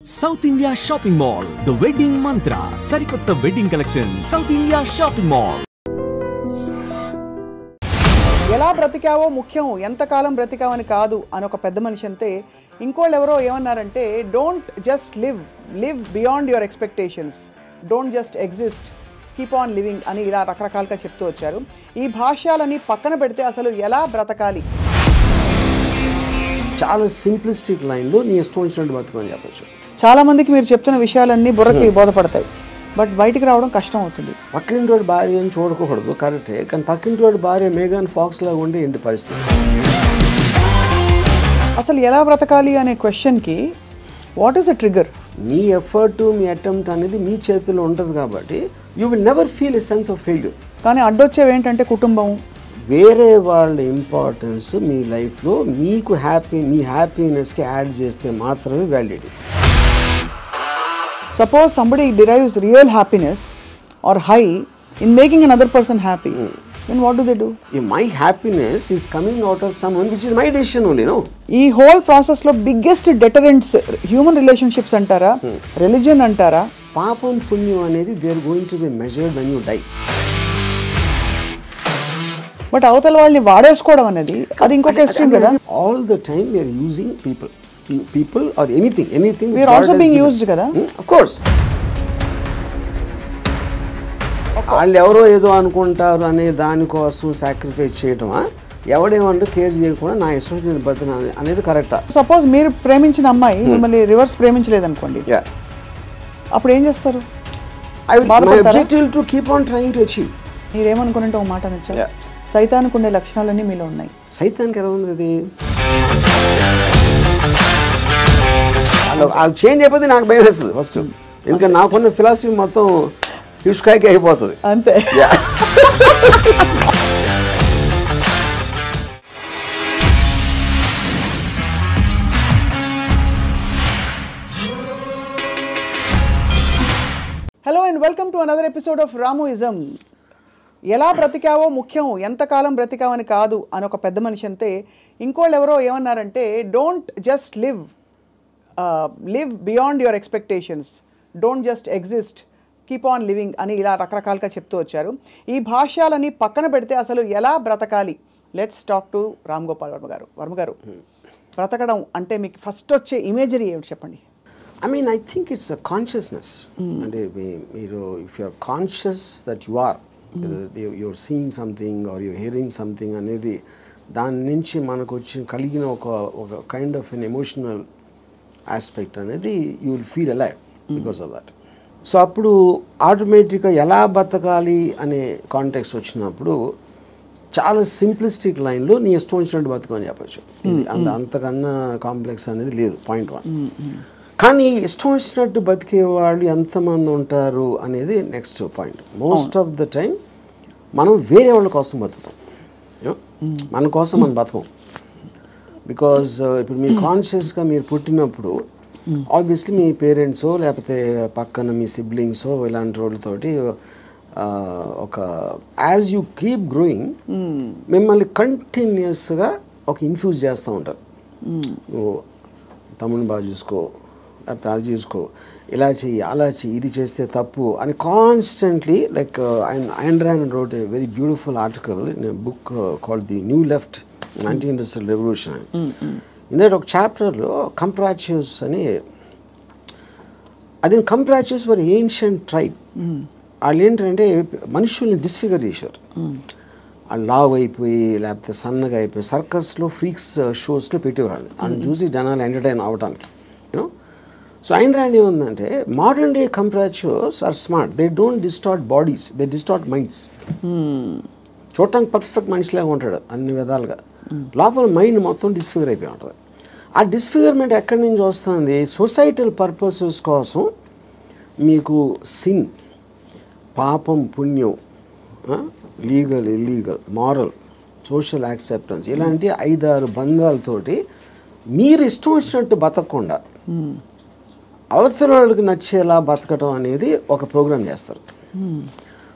South India Shopping Mall, The Wedding Mantra, Sarikotta Wedding Collection, South India Shopping Mall. ఎలా బ్రతికావో ముఖ్యం ఎంతకాలం బ్రతికావని కాదు అని ఒక పెద్ద మనిషి అంతే ఇంకోళ్ళు ఎవరో ఏమన్నారంటే don't just live beyond your expectations, don't just exist, keep on living అని ఇలా రకరకాలుగా చెప్తూ వచ్చారు. ఈ భాష్యాలని పక్కన పెడితే అసలు ఎలా బ్రతకాలి? చాలా సింప్లిస్టిక్ లైన్లో నీ ఇష్టం వచ్చినట్టు బతుకని చెప్పచ్చు. చాలా మందికి మీరు చెప్తున్న విషయాలన్నీ బుర్రకి బోధపడతాయి, బట్ బయటికి రావడం కష్టం అవుతుంది. పక్కింటి భార్య అని చూడకూడదు, కరెక్టే. కానీ పక్కింటి భార్య మేఘన్ ఫాక్స్ లాగా ఉండే ఏంటి పరిస్థితి? అసలు ఎలా బ్రతకాలి అనే క్వశ్చన్కి what is the trigger? Me effort, me attempt అనేది మీ చేతిలో ఉంటుంది కాబట్టి you will never feel a sense of failure. కానీ అడ్డొచ్చేవి ఏంటంటే కుటుంబం, వేరే వాళ్ళ ఇంపార్టెన్స్ మీ లైఫ్లో మీకు మీ హ్యాపీనెస్కి యాడ్ చేస్తే మాత్రమే validity. Suppose somebody derives real happiness or high in making another person happy, then what do they do? If my happiness is coming out of someone which is my decision only, no? ఈ whole process లో biggest deterrents human relationships అంటారా, religion అంటారా? పాపం పుణ్యం అనేది they are going to be measured when you die. But అవతల వాళ్ళని వాడేసుకోవడం అనేది అది ఇంకొక ఎక్స్ట్రీమ్ కదా. All the time we are using people or anything we are also being used kada. Of course. వాళ్ళు ఎవరో ఏదో అనుకుంటారు అనే దానికోసం సాక్రిఫైస్ చేయటమా, ఎవడేమంటూ కేర్ చేయకుండా నా ఇష్టం నేను బతున్నా అనేది కరెక్టా? సపోజ్ మీరు ప్రేమించిన అమ్మాయి మిమ్మల్ని రివర్స్ ప్రేమించలేదు అనుకోండి, అప్పుడు ఏం చేస్తారు? My objective to keep on trying to achieve. మీరేమనుకున్నట్టు ఒక మాట నచ్చా, సైతానికి ఉండే లక్షణాలన్నీ మీలో ఉన్నాయి. సైతానికి ఎలా ఉంది అది? వాళ్ళు చేంజ్ అయిపోతే నాకు భయం వేస్తుంది ఫస్ట్, ఎందుకంటే నాకున్న ఫిలాసఫీ మొత్తం హిష్కాయకి అయిపోతుంది అంతే. Hello and welcome to another episode of రాముయిజం. ఎలా బ్రతికావో ముఖ్యం ఎంతకాలం బ్రతికావని కాదు అని ఒక పెద్ద మనిషి అంతే ఇంకోళ్ళు ఎవరో ఏమన్నారంటే don't just live beyond your expectations, don't just exist, keep on living అని ఇలా రకరకాలుగా చెప్తూ వచ్చారు. ఈ భాష్యాలని పక్కన పెడితే అసలు ఎలా బ్రతకాలి? Let's talk to Ram Gopal Varma గారు. బ్రతకడం అంటే మీకు ఫస్ట్ వచ్చే ఇమేజరీ ఏమిటి చెప్పండి? I mean, I think it's a consciousness. And if you're conscious that you are, you're seeing something or you're hearing something అనేది దాని నుంచి మనకు వచ్చి కలిగిన ఒక kind of an emotional aspect అనేది you will feel alive because of that. So అప్పుడు ఆటోమేటిక్గా ఎలా బతకాలి అనే కాంటెక్స్ట్ వచ్చినప్పుడు చాలా సింప్లిస్టిక్ లైన్లో నీ ఇష్టం వచ్చినట్టు బతకని చెప్పచ్చు. అంతకన్నా కాంప్లెక్స్ అనేది లేదు, పాయింట్ 1. కానీ ఇష్టం వచ్చినట్టు బతికే వాళ్ళు ఎంతమంది ఉంటారు అనేది next point. Most of the time మనం వేరే వాళ్ళ కోసం బతుకుతాం, మన కోసం మనం బతకం. బికాజ్ ఇప్పుడు మీరు కాన్షియస్గా మీరు పుట్టినప్పుడు ఆబ్వియస్లీ మీ పేరెంట్సో లేకపోతే పక్కన మీ సిబ్లింగ్సో ఇలాంటి వాళ్ళతోటి ఒక యాజ్ యూ కీప్ గ్రోయింగ్ మిమ్మల్ని కంటిన్యూస్గా ఒక ఇన్ఫ్యూజ్ చేస్తూ ఉంటారు. నువ్వు తమ్ముని బాగా చూసుకో, లేకపోతే అది చూసుకో, ఇలా చెయ్యి, అలా చెయ్యి, ఇది చేస్తే తప్పు అని constantly. Like Ayn Rand wrote a very beautiful article in a book called The New Left, Anti-Industrial Revolution. In that ఒక చాప్టర్లో కంప్రాచ్యూస్ అని, అది కంప్రాచ్యూస్ వర్ ఏన్షియంట్ ట్రైబ్. వాళ్ళు ఏంటంటే మనుషుల్ని డిస్ఫిగర్ చేశారు. వాళ్ళు లావ్ అయిపోయి లేకపోతే సన్నగా అయిపోయి సర్కస్లో ఫ్రీక్స్ షోస్లో పెట్టేవాళ్ళు, అని చూసి జనాలు ఎంటర్టైన్ అవ్వడానికి. యూనో, సో Ayn Rand ఏముందంటే modern day comprachicos are smart, they don't distort bodies, they distort minds. చూడటానికి పర్ఫెక్ట్ మనిషిలాగా ఉంటాడు అన్ని విధాలుగా, లోపల మైండ్ మొత్తం డిస్ఫిగర్ అయిపోయి ఉంటుంది. ఆ డిస్ఫిగర్మెంట్ ఎక్కడి నుంచి వస్తుంది? సొసైటల్ పర్పసెస్ కోసం మీకు సిన్, పాపం పుణ్యం, legal illegal, moral, social acceptance, ఇలాంటి 5-6 బంధాలతోటి మీరు ఇష్టం వచ్చినట్టు బతకకుండా అవతల వాళ్ళకి నచ్చేలా బతకటం అనేది ఒక ప్రోగ్రామ్ చేస్తారు.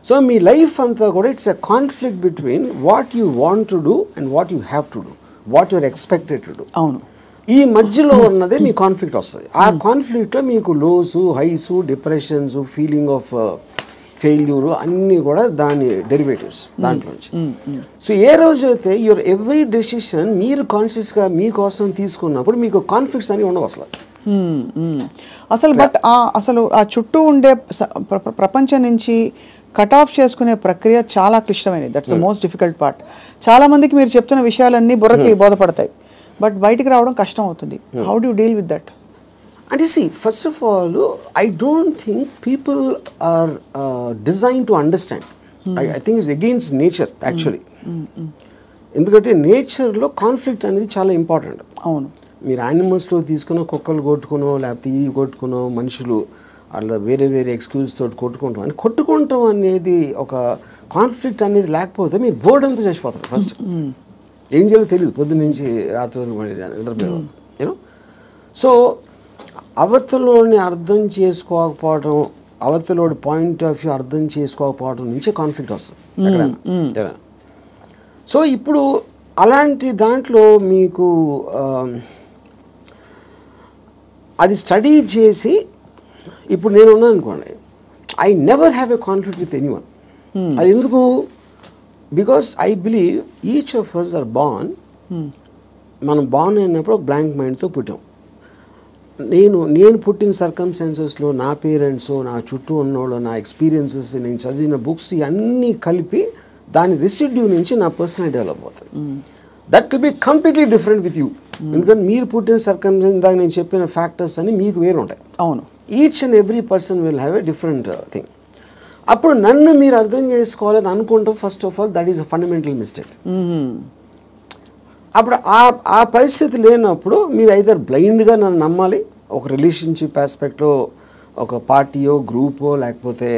సో మీ లైఫ్ అంతా కూడా it's a conflict between what you want to do and what you have to do, what you're expected to do. అవును, ఈ మధ్యలో ఉన్నదే మీ కాన్ఫ్లిక్ట్ వస్తుంది. ఆ కాన్ఫ్లిక్ట్లో మీకు lows, highs, depressions, feeling of failure అన్నీ కూడా దాని డెరివేటివ్స్ దాంట్లోంచి. సో ఏ రోజైతే యువర్ ఎవ్రీ డెసిషన్ మీరు కాన్షియస్గా మీకోసం తీసుకున్నప్పుడు మీకు కాన్ఫ్లిక్ట్స్ అని ఉండవు అసలు. అసలు బట్ అసలు ఆ చుట్టూ ఉండే ప్రపంచం నుంచి కట్ ఆఫ్ చేసుకునే ప్రక్రియ చాలా క్లిష్టమైనది. That's the most difficult part. చాలా మందికి మీరు చెప్తున్న విషయాలన్నీ బుర్రకి బోధపడతాయి, బట్ బయటికి రావడం కష్టం అవుతుంది. How do you deal with that? అంటే first of all I don't think people are design to understand. I think it's against nature actually. ఎందుకంటే నేచర్లో కాన్ఫ్లిక్ట్ అనేది చాలా ఇంపార్టెంట్. అవును, మీరు యానిమల్స్లో తీసుకున్న కుక్కలు కొట్టుకునో లేకపోతే ఈ కొట్టుకునో మనుషులు అట్లా వేరే వేరే ఎక్స్క్యూజ్ తోటి కొట్టుకుంటాం అని కొట్టుకుంటాం అనేది ఒక కాన్ఫ్లిక్ట్ అనేది లేకపోతే మీరు బోర్డు అంతా చచ్చిపోతారు. ఫస్ట్ ఏం చేయాలో తెలియదు, పొద్దున్న నుంచి రాత్రి నిద్రపోయాం యూనో. సో అవతలోని అర్థం చేసుకోకపోవడం, అవతలోడి పాయింట్ ఆఫ్ వ్యూ అర్థం చేసుకోకపోవడం నుంచి కాన్ఫ్లిక్ట్ వస్తుంది ఎక్కడైనా. సో ఇప్పుడు అలాంటి దాంట్లో మీకు అది స్టడీ చేసి ఇప్పుడు నేను ఉన్నాను అనుకోండి, I never have a conflict with anyone. అది ఎందుకు? Because I believe each of us are born. మనం బార్న్ అయినప్పుడు ఒక బ్లాంక్ మైండ్తో పుట్టాం. నేను పుట్టిన సర్కమ్స్టాన్సెస్లో నా పేరెంట్స్, నా చుట్టూ ఉన్నోళ్ళు, నా ఎక్స్పీరియన్సెస్, నేను చదివిన బుక్స్ ఇవన్నీ కలిపి దాని రెసిడ్యూ నుంచి నా పర్సనాలిటీ డెవలప్ అవుతుంది. That will be completely different with you. ఎందుకంటే మీరు పుట్టిన సర్కమ్స్టాన్స్ దాకా నేను చెప్పిన ఫ్యాక్టర్స్ అని మీకు వేరు ఉంటాయి. అవును, each and every person will have a different thing. అప్పుడు నన్ను మీరు అర్థం చేసుకోవాలని అనుకుంటాం. First of all that is a fundamental mistake. అప్పుడు ఆ పరిస్థితి లేనప్పుడు మీరు ఐదర్ బ్లైండ్గా నన్ను నమ్మాలి, ఒక రిలేషన్షిప్ ఆస్పెక్ట్లో ఒక పార్టీయో గ్రూపో లేకపోతే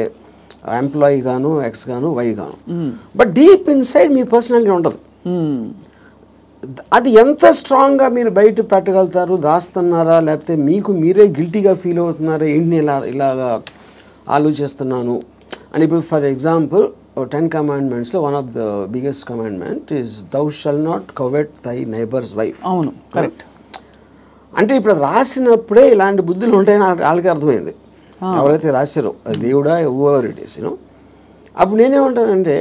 ఎంప్లాయీ గాను, ఎక్స్ గాను, వై గాను. But deep inside me personality ఉండదు. అది ఎంత స్ట్రాంగ్గా మీరు బయట పెట్టగలుగుతారు, దాస్తున్నారా లేకపోతే మీకు మీరే గిల్టీగా ఫీల్ అవుతున్నారా, ఏంటి ఇలాగా ఆలోచిస్తున్నాను అని. ఇప్పుడు ఫర్ ఎగ్జాంపుల్ 10 commandmentsలో one of the biggest commandment is thou shall not covet thy neighbour's wife. అవును, కరెక్ట్. అంటే ఇప్పుడు రాసినప్పుడే ఇలాంటి బుద్ధులు ఉంటాయని వాళ్ళకి అర్థమైంది, ఎవరైతే రాశారో దేవుడా ఎవర్ ఇట్ ఈస్ యూనో. అప్పుడు నేనేమంటానంటే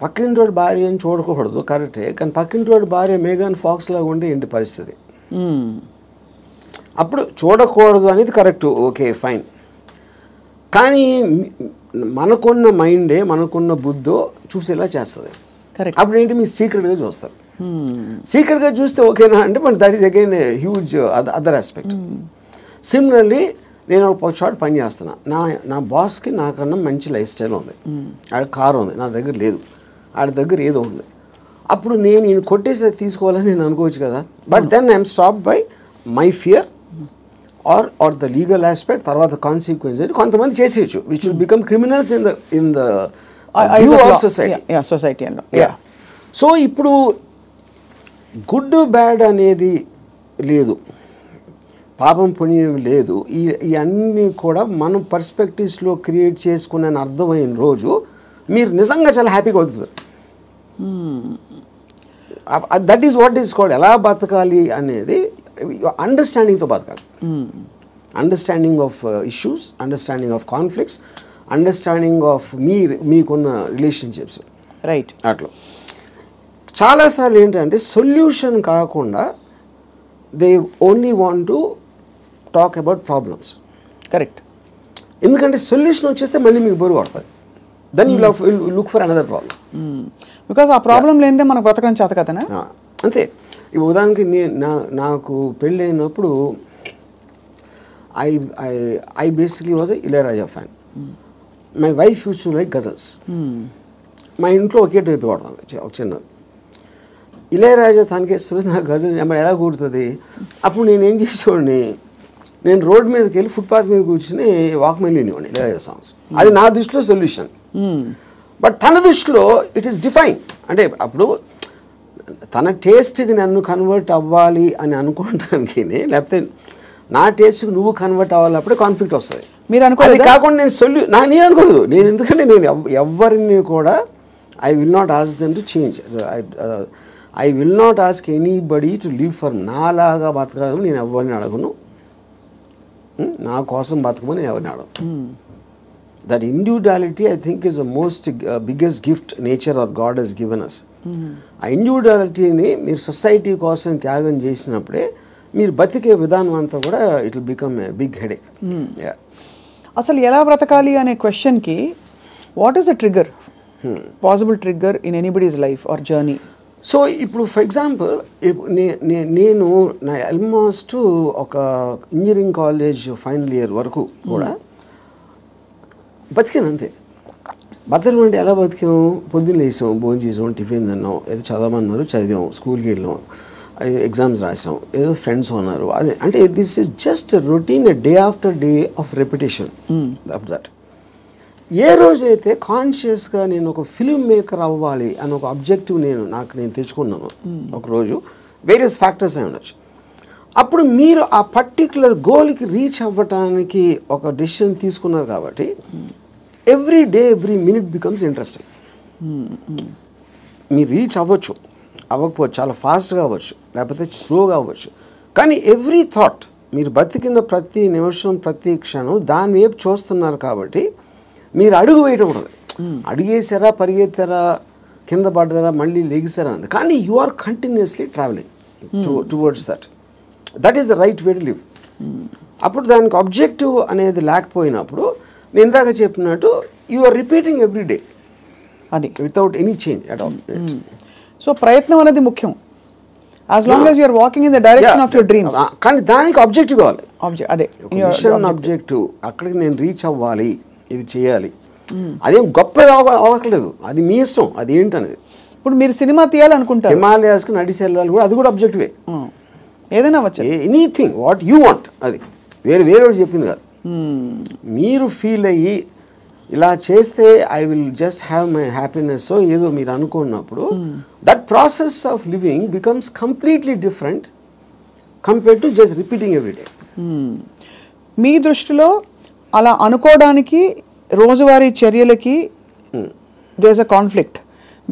పక్కింటోడి భార్య అని చూడకూడదు, కరెక్టే, కానీ పక్కింటోడి భార్య మేఘన్ ఫాక్స్ లాగా ఉంటే ఏంటి పరిస్థితి? అప్పుడు చూడకూడదు అనేది కరెక్ట్, ఓకే ఫైన్. కానీ మనకున్న మైండే, మనకున్న బుద్ధో చూసేలా చేస్తుంది. కరెక్ట్. అప్పుడు ఏంటి మీరు సీక్రెట్గా చూస్తారు. సీక్రెట్గా చూస్తే ఓకేనా అంటే but that is again a huge other aspect. Similarly నేను ఒక షార్ట్ పని చేస్తున్నా, నా బాస్కి నాకన్నా మంచి లైఫ్ స్టైల్ ఉంది, ఆడ కారు ఉంది, నా దగ్గర లేదు, ఆడ దగ్గర ఏదో ఉంది. అప్పుడు నేను ఈయన కొట్టేసి తీసుకోవాలని నేను అనుకోవచ్చు కదా. But then I'm stop by my fear or the legal aspect, తర్వాత కాన్సిక్వెన్స్ అని కొంతమంది చేసేయచ్చు, which will become criminals in the view of society. So ఇప్పుడు గుడ్ బ్యాడ్ అనేది లేదు, పాపం పుణ్యం లేదు. ఇవన్నీ కూడా మనం పర్స్పెక్టివ్స్లో క్రియేట్ చేసుకునే అర్థమైన రోజు మీరు నిజంగా చాలా హ్యాపీగా బతుకుతారు. That is what is called ఎలా బతకాలి అనేది అండర్స్టాండింగ్తో బతకాలి. Understanding of issues, understanding of conflicts, understanding of మీకున్న రిలేషన్షిప్స్. రైట్. అట్లా చాలాసార్లు ఏంటంటే సొల్యూషన్ కాకుండా they only want to talk about problems. Correct. ఎందుకంటే సొల్యూషన్ వచ్చేస్తే మళ్ళీ మీకు బరువు పడుతుంది. Then you look for another problem. Because ఆ ప్రాబ్లం లేనిదే మనకు బ్రతకడం చేత కదనా. అంతే. ఇప్పుడు ఉదాహరణకి నాకు పెళ్ళి అయినప్పుడు I basically was Ilaiyaraaja fan. My wife use to like ghazals. మా ఇంట్లో ఒకే టైప్ పడుతుంది, ఒక చిన్న ఇళయరాజా తనకేస్తుంది, నాకు గజల్ మరి ఎలా కూడుతుంది. అప్పుడు నేను ఏం చేసేవాడిని, నేను రోడ్ మీదకి వెళ్ళి ఫుట్పాత్ మీద కూర్చుని వాక్మెన్ వినేవాడిని ఇళయరాజా సాంగ్స్. అది నా దృష్టిలో సొల్యూషన్. బట్ తన దృష్టిలో ఇట్ ఈస్ డిఫైన్. అంటే అప్పుడు తన టేస్ట్కి నన్ను కన్వర్ట్ అవ్వాలి అని అనుకోవడానికి, లేకపోతే నా టేస్ట్కి నువ్వు కన్వర్ట్ అవ్వాలి, అప్పుడే కాన్ఫ్లిక్ట్ వస్తుంది. మీరు అనుకోవాలి. అది కాకుండా నేను అనుకోలేదు. నేను ఎందుకంటే నేను ఎవరిని కూడా I will not ask them to change. I will not ask anybody to live for నాలాగా బతకదని నేను ఎవరిని అడగను, నా కోసం బతకమని నేను ఎవరిని అడగను. That individuality I think is the most biggest gift nature or God has given us. ఆ ఇండివిజువాలిటీని మీరు సొసైటీ కోసం త్యాగం చేసినప్పుడే మీరు బతికే విధానం అంతా కూడా it will become a big headache. అసలు ఎలా బ్రతకాలి అనే క్వశ్చన్కి what is the trigger, possible trigger in anybody's life or journey? So ఇప్పుడు ఫర్ ఎగ్జాంపుల్ నేను నా ఆల్మోస్ట్ ఒక ఇంజనీరింగ్ కాలేజ్ ఫైనల్ ఇయర్ వరకు కూడా బతికాను అంతే. బతకడం అంటే ఎలా బతికాం? పొద్దున్న లేసాం, భోజనం చేసాం, టిఫిన్ తిన్నాం, ఏదో చదవమన్నారు చదివాం, స్కూల్కి వెళ్ళాం, ఎగ్జామ్స్ రాసాం, ఏదో ఫ్రెండ్స్ ఉన్నారు. అదే అంటే this is just routine day after day of repetition of that. ఏ రోజైతే కాన్షియస్గా నేను ఒక ఫిల్మ్ మేకర్ అవ్వాలి అని ఒక అబ్జెక్టివ్ నేను తెచ్చుకున్నాను ఒకరోజు, వేరియస్ ఫ్యాక్టర్స్ అయి ఉండొచ్చు, అప్పుడు మీరు ఆ పర్టికులర్ గోల్కి రీచ్ అవ్వటానికి ఒక డెసిషన్ తీసుకున్నారు కాబట్టి every day every minute becomes interesting. మీరు రీచ్ అవ్వచ్చు, అవ్వకపోవచ్చు, చాలా ఫాస్ట్గా అవ్వచ్చు, లేకపోతే స్లోగా అవ్వచ్చు, కానీ ఎవ్రీ థాట్ మీరు బతికిన ప్రతి నిమిషం ప్రతి క్షణం దాని వైపు చూస్తున్నారు కాబట్టి మీరు అడుగు వేయటం ఉండదు. అడిగేసారా, పరిగెత్తారా, కింద పడ్డారా, మళ్ళీ లెగిసారా అన్నది, కానీ you are continuously travelling towards that is the right way to live. అప్పుడు దానికి ఆబ్జెక్టివ్ అనేది లేకపోయినప్పుడు నేను ఇందాక చెప్పినట్టు you are repeating every day అది without any change at all. So ప్రయత్నం అనేది ముఖ్యం, as long as you are walking in the direction of your dreams. కానీ దానికి ఆబ్జెక్టివ్ కావాలి, అదే మిషన్ ఆబ్జెక్టివ్, అక్కడికి నేను రీచ్ అవ్వాలి, ఇది చేయాలి. అదేం గొప్ప అవ్వట్లేదు, అది మీ ఇష్టం, అది ఏంటనేది. ఇప్పుడు మీరు సినిమా తీయాలనుకుంటారు, హిమాలయాస్కి నడిచి వెళ్ళాలి కూడా, అది కూడా అబ్జెక్టివే. ఏదైనా అవ్వచ్చు, ఎనీథింగ్ వాట్ యూ వాంట్, అది వేరే చెప్పింది కాదు. మీరు ఫీల్ అయ్యి ఇలా చేస్తే I will just have my happiness ఏదో మీరు అనుకున్నప్పుడు that process of living becomes completely different compare to just repeating every day. మీ దృష్టిలో అలా అనుకోవడానికి రోజువారీ చర్యలకి there is a conflict,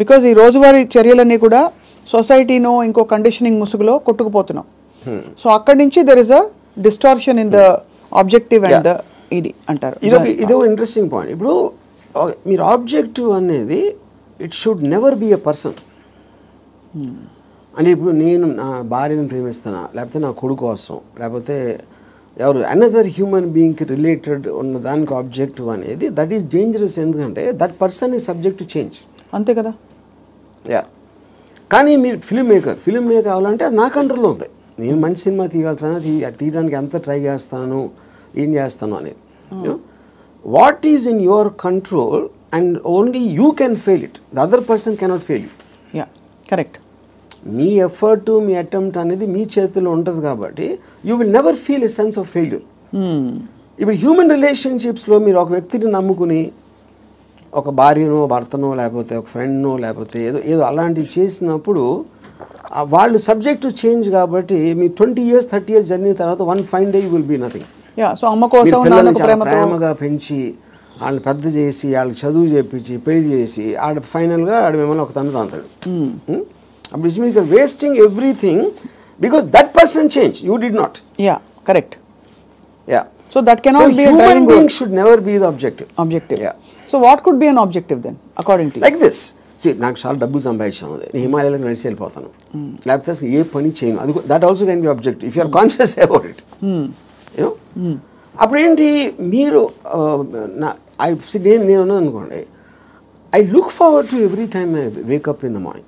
because ఈ రోజువారీ చర్యలన్నీ కూడా సొసైటీనో ఇంకో కండిషనింగ్ ముసుగులో కొట్టుకుపోతున్నాం. సో అక్కడి నుంచి there is a distortion in the objective and the ఇది అంటారు. ఇదో ఇంట్రెస్టింగ్ పాయింట్. ఇప్పుడు మీరు ఆబ్జెక్టివ్ అనేది it should never be a person. అంటే ఇప్పుడు నేను నా భార్యను ప్రేమిస్తానా, లేకపోతే నా కొడుకు కోసం, లేకపోతే ఎవరు అనదర్ హ్యూమన్ బీయింగ్కి రిలేటెడ్ ఉన్న దానికి ఆబ్జెక్టివ్ అనేది దట్ ఈస్ డేంజరస్. ఎందుకంటే that person is subject to change. అంతే కదా. యా, కానీ మీరు ఫిల్మ్ మేకర్ అవ్వాలంటే అది నా కంట్రోల్లో ఉంది. నేను మంచి సినిమా తీయగలుగుతాను, తీయడానికి ఎంత ట్రై చేస్తాను, ఏం చేస్తాను అనేది. What is in your control and only you can fail it, the other person cannot fail you. Yeah, correct. Me effort, me attempt అనేది మీ చేతిలో ఉంటుంది కాబట్టి you will never feel a sense of failure. ఇప్పుడు human రిలేషన్షిప్స్లో మీరు ఒక వ్యక్తిని నమ్ముకుని ఒక భార్యనో, భర్తనో, లేకపోతే ఒక ఫ్రెండ్నో, లేకపోతే ఏదో అలాంటివి చేసినప్పుడు వాళ్ళు సబ్జెక్ట్ టు చేంజ్ కాబట్టి మీ 20 years 30 years జర్నీ తర్వాత one fine day you will be nothing. So అమ్మ కోసం ప్రేమగా పెంచి వాళ్ళని పెద్ద చేసి వాళ్ళకి చదువు చేపించి పెళ్లి చేసి ఫైనల్గా మిమ్మల్ని ఒక తండ్రి అంటాడు. అప్పుడు it means wasting everything because that person change, you did not. Yeah, correct. Yeah, so that cannot be a human being should never be the objective. Yeah, so what could be an objective then according to like this? నాకు చాలా డబ్బులు సంపాదించాను, నేను హిమాలయాలకు నడిచి వెళ్ళిపోతాను, లేకపోతే అసలు ఏ పని చేయను, అది that also can be objective if you are conscious about it. You know, అప్పుడేంటి మీరు నేను అనుకోండి, I look forward to every time I wake up in the morning.